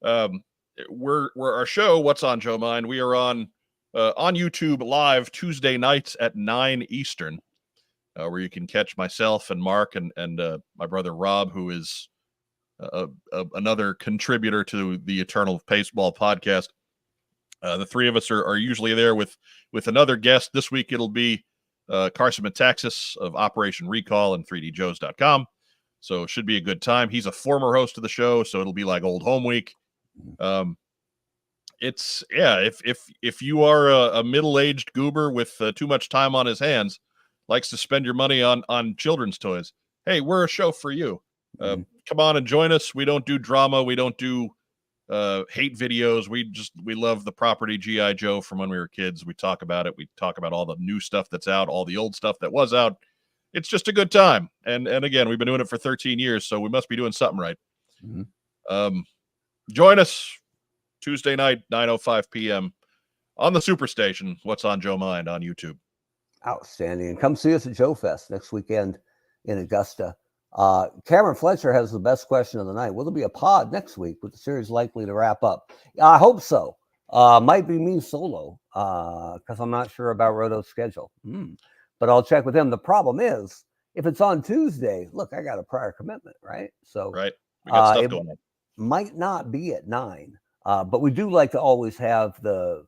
Speaker 2: We're our show, What's on Joe Mind. We are on YouTube live Tuesday nights at 9 Eastern, where you can catch myself and Mark and my brother Rob, who is another contributor to the Eternal Baseball podcast. The 3 of us are usually there with another guest. This week it'll be Carson Metaxas of Operation Recall and 3djoes.com. So it should be a good time. He's a former host of the show, so it'll be like old home week. If you are a middle-aged goober with too much time on his hands, likes to spend your money on children's toys, hey, we're a show for you. Come on and join us. We don't do drama. We don't do hate videos. We love the property G.I. Joe from when we were kids. We talk about it. We talk about all the new stuff that's out, all the old stuff that was out. It's just a good time. And again, we've been doing it for 13 years, so we must be doing something right. Join us Tuesday night, 9:05 p.m. on the Superstation. What's on Joe Mind on YouTube.
Speaker 1: Outstanding. And come see us at Joe Fest next weekend in Augusta. Cameron Fletcher has the best question of the night. Will there be a pod next week with the series likely to wrap up? I hope so. Might be me solo because I'm not sure about Roto's schedule. But I'll check with him. The problem is, if it's on Tuesday, look, I got a prior commitment, right? So
Speaker 2: right. We got stuff going on.
Speaker 1: Might not be at 9, but we do like to always have the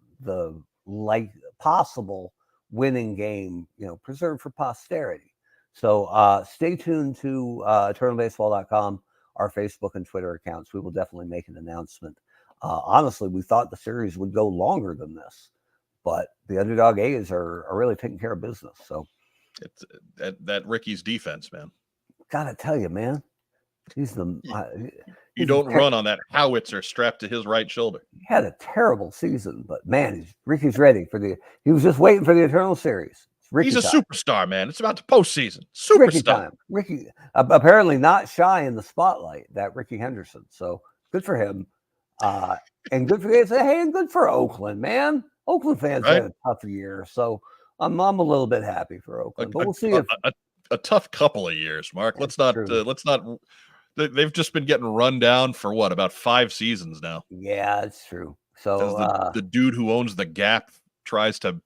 Speaker 1: like possible winning game, preserved for posterity. So stay tuned to eternalbaseball.com, our Facebook and Twitter accounts. We will definitely make an announcement. Honestly, we thought the series would go longer than this, but the underdog A's are really taking care of business. So
Speaker 2: it's that Ricky's defense, man.
Speaker 1: Gotta tell you, man, he's the
Speaker 2: you don't run on that howitzer strapped to his right shoulder.
Speaker 1: He had a terrible season, but man, Ricky's ready for he was just waiting for the Eternal Series.
Speaker 2: He's a superstar, man. It's about the postseason. Superstar.
Speaker 1: Ricky time. Ricky apparently not shy in the spotlight, that Ricky Henderson. So good for him. And good for and good for Oakland, man. Oakland fans had a tough year. So I'm a little bit happy for Oakland. But we'll see if
Speaker 2: a tough couple of years, Mark. Let's not they've just been getting run down for about 5 seasons now.
Speaker 1: Yeah, it's true. So
Speaker 2: the dude who owns the Gap tries to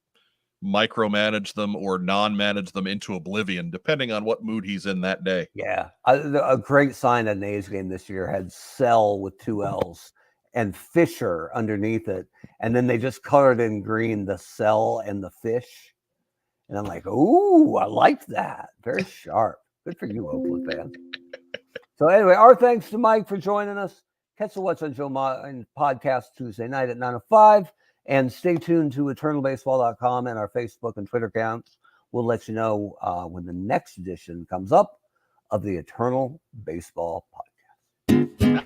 Speaker 2: micromanage them or non-manage them into oblivion, depending on what mood he's in that day.
Speaker 1: Yeah. A great sign at an A's game this year had Sell with 2 L's and Fisher underneath it. And then they just colored in green the Sell and the fish. And I'm like, ooh, I like that. Very sharp. Good for you, Oakland fans. So anyway, our thanks to Mike for joining us. Catch the What's on Joe Martin podcast Tuesday night at 9:05. And stay tuned to eternalbaseball.com and our Facebook and Twitter accounts. We'll let you know when the next edition comes up of the Eternal Baseball Podcast.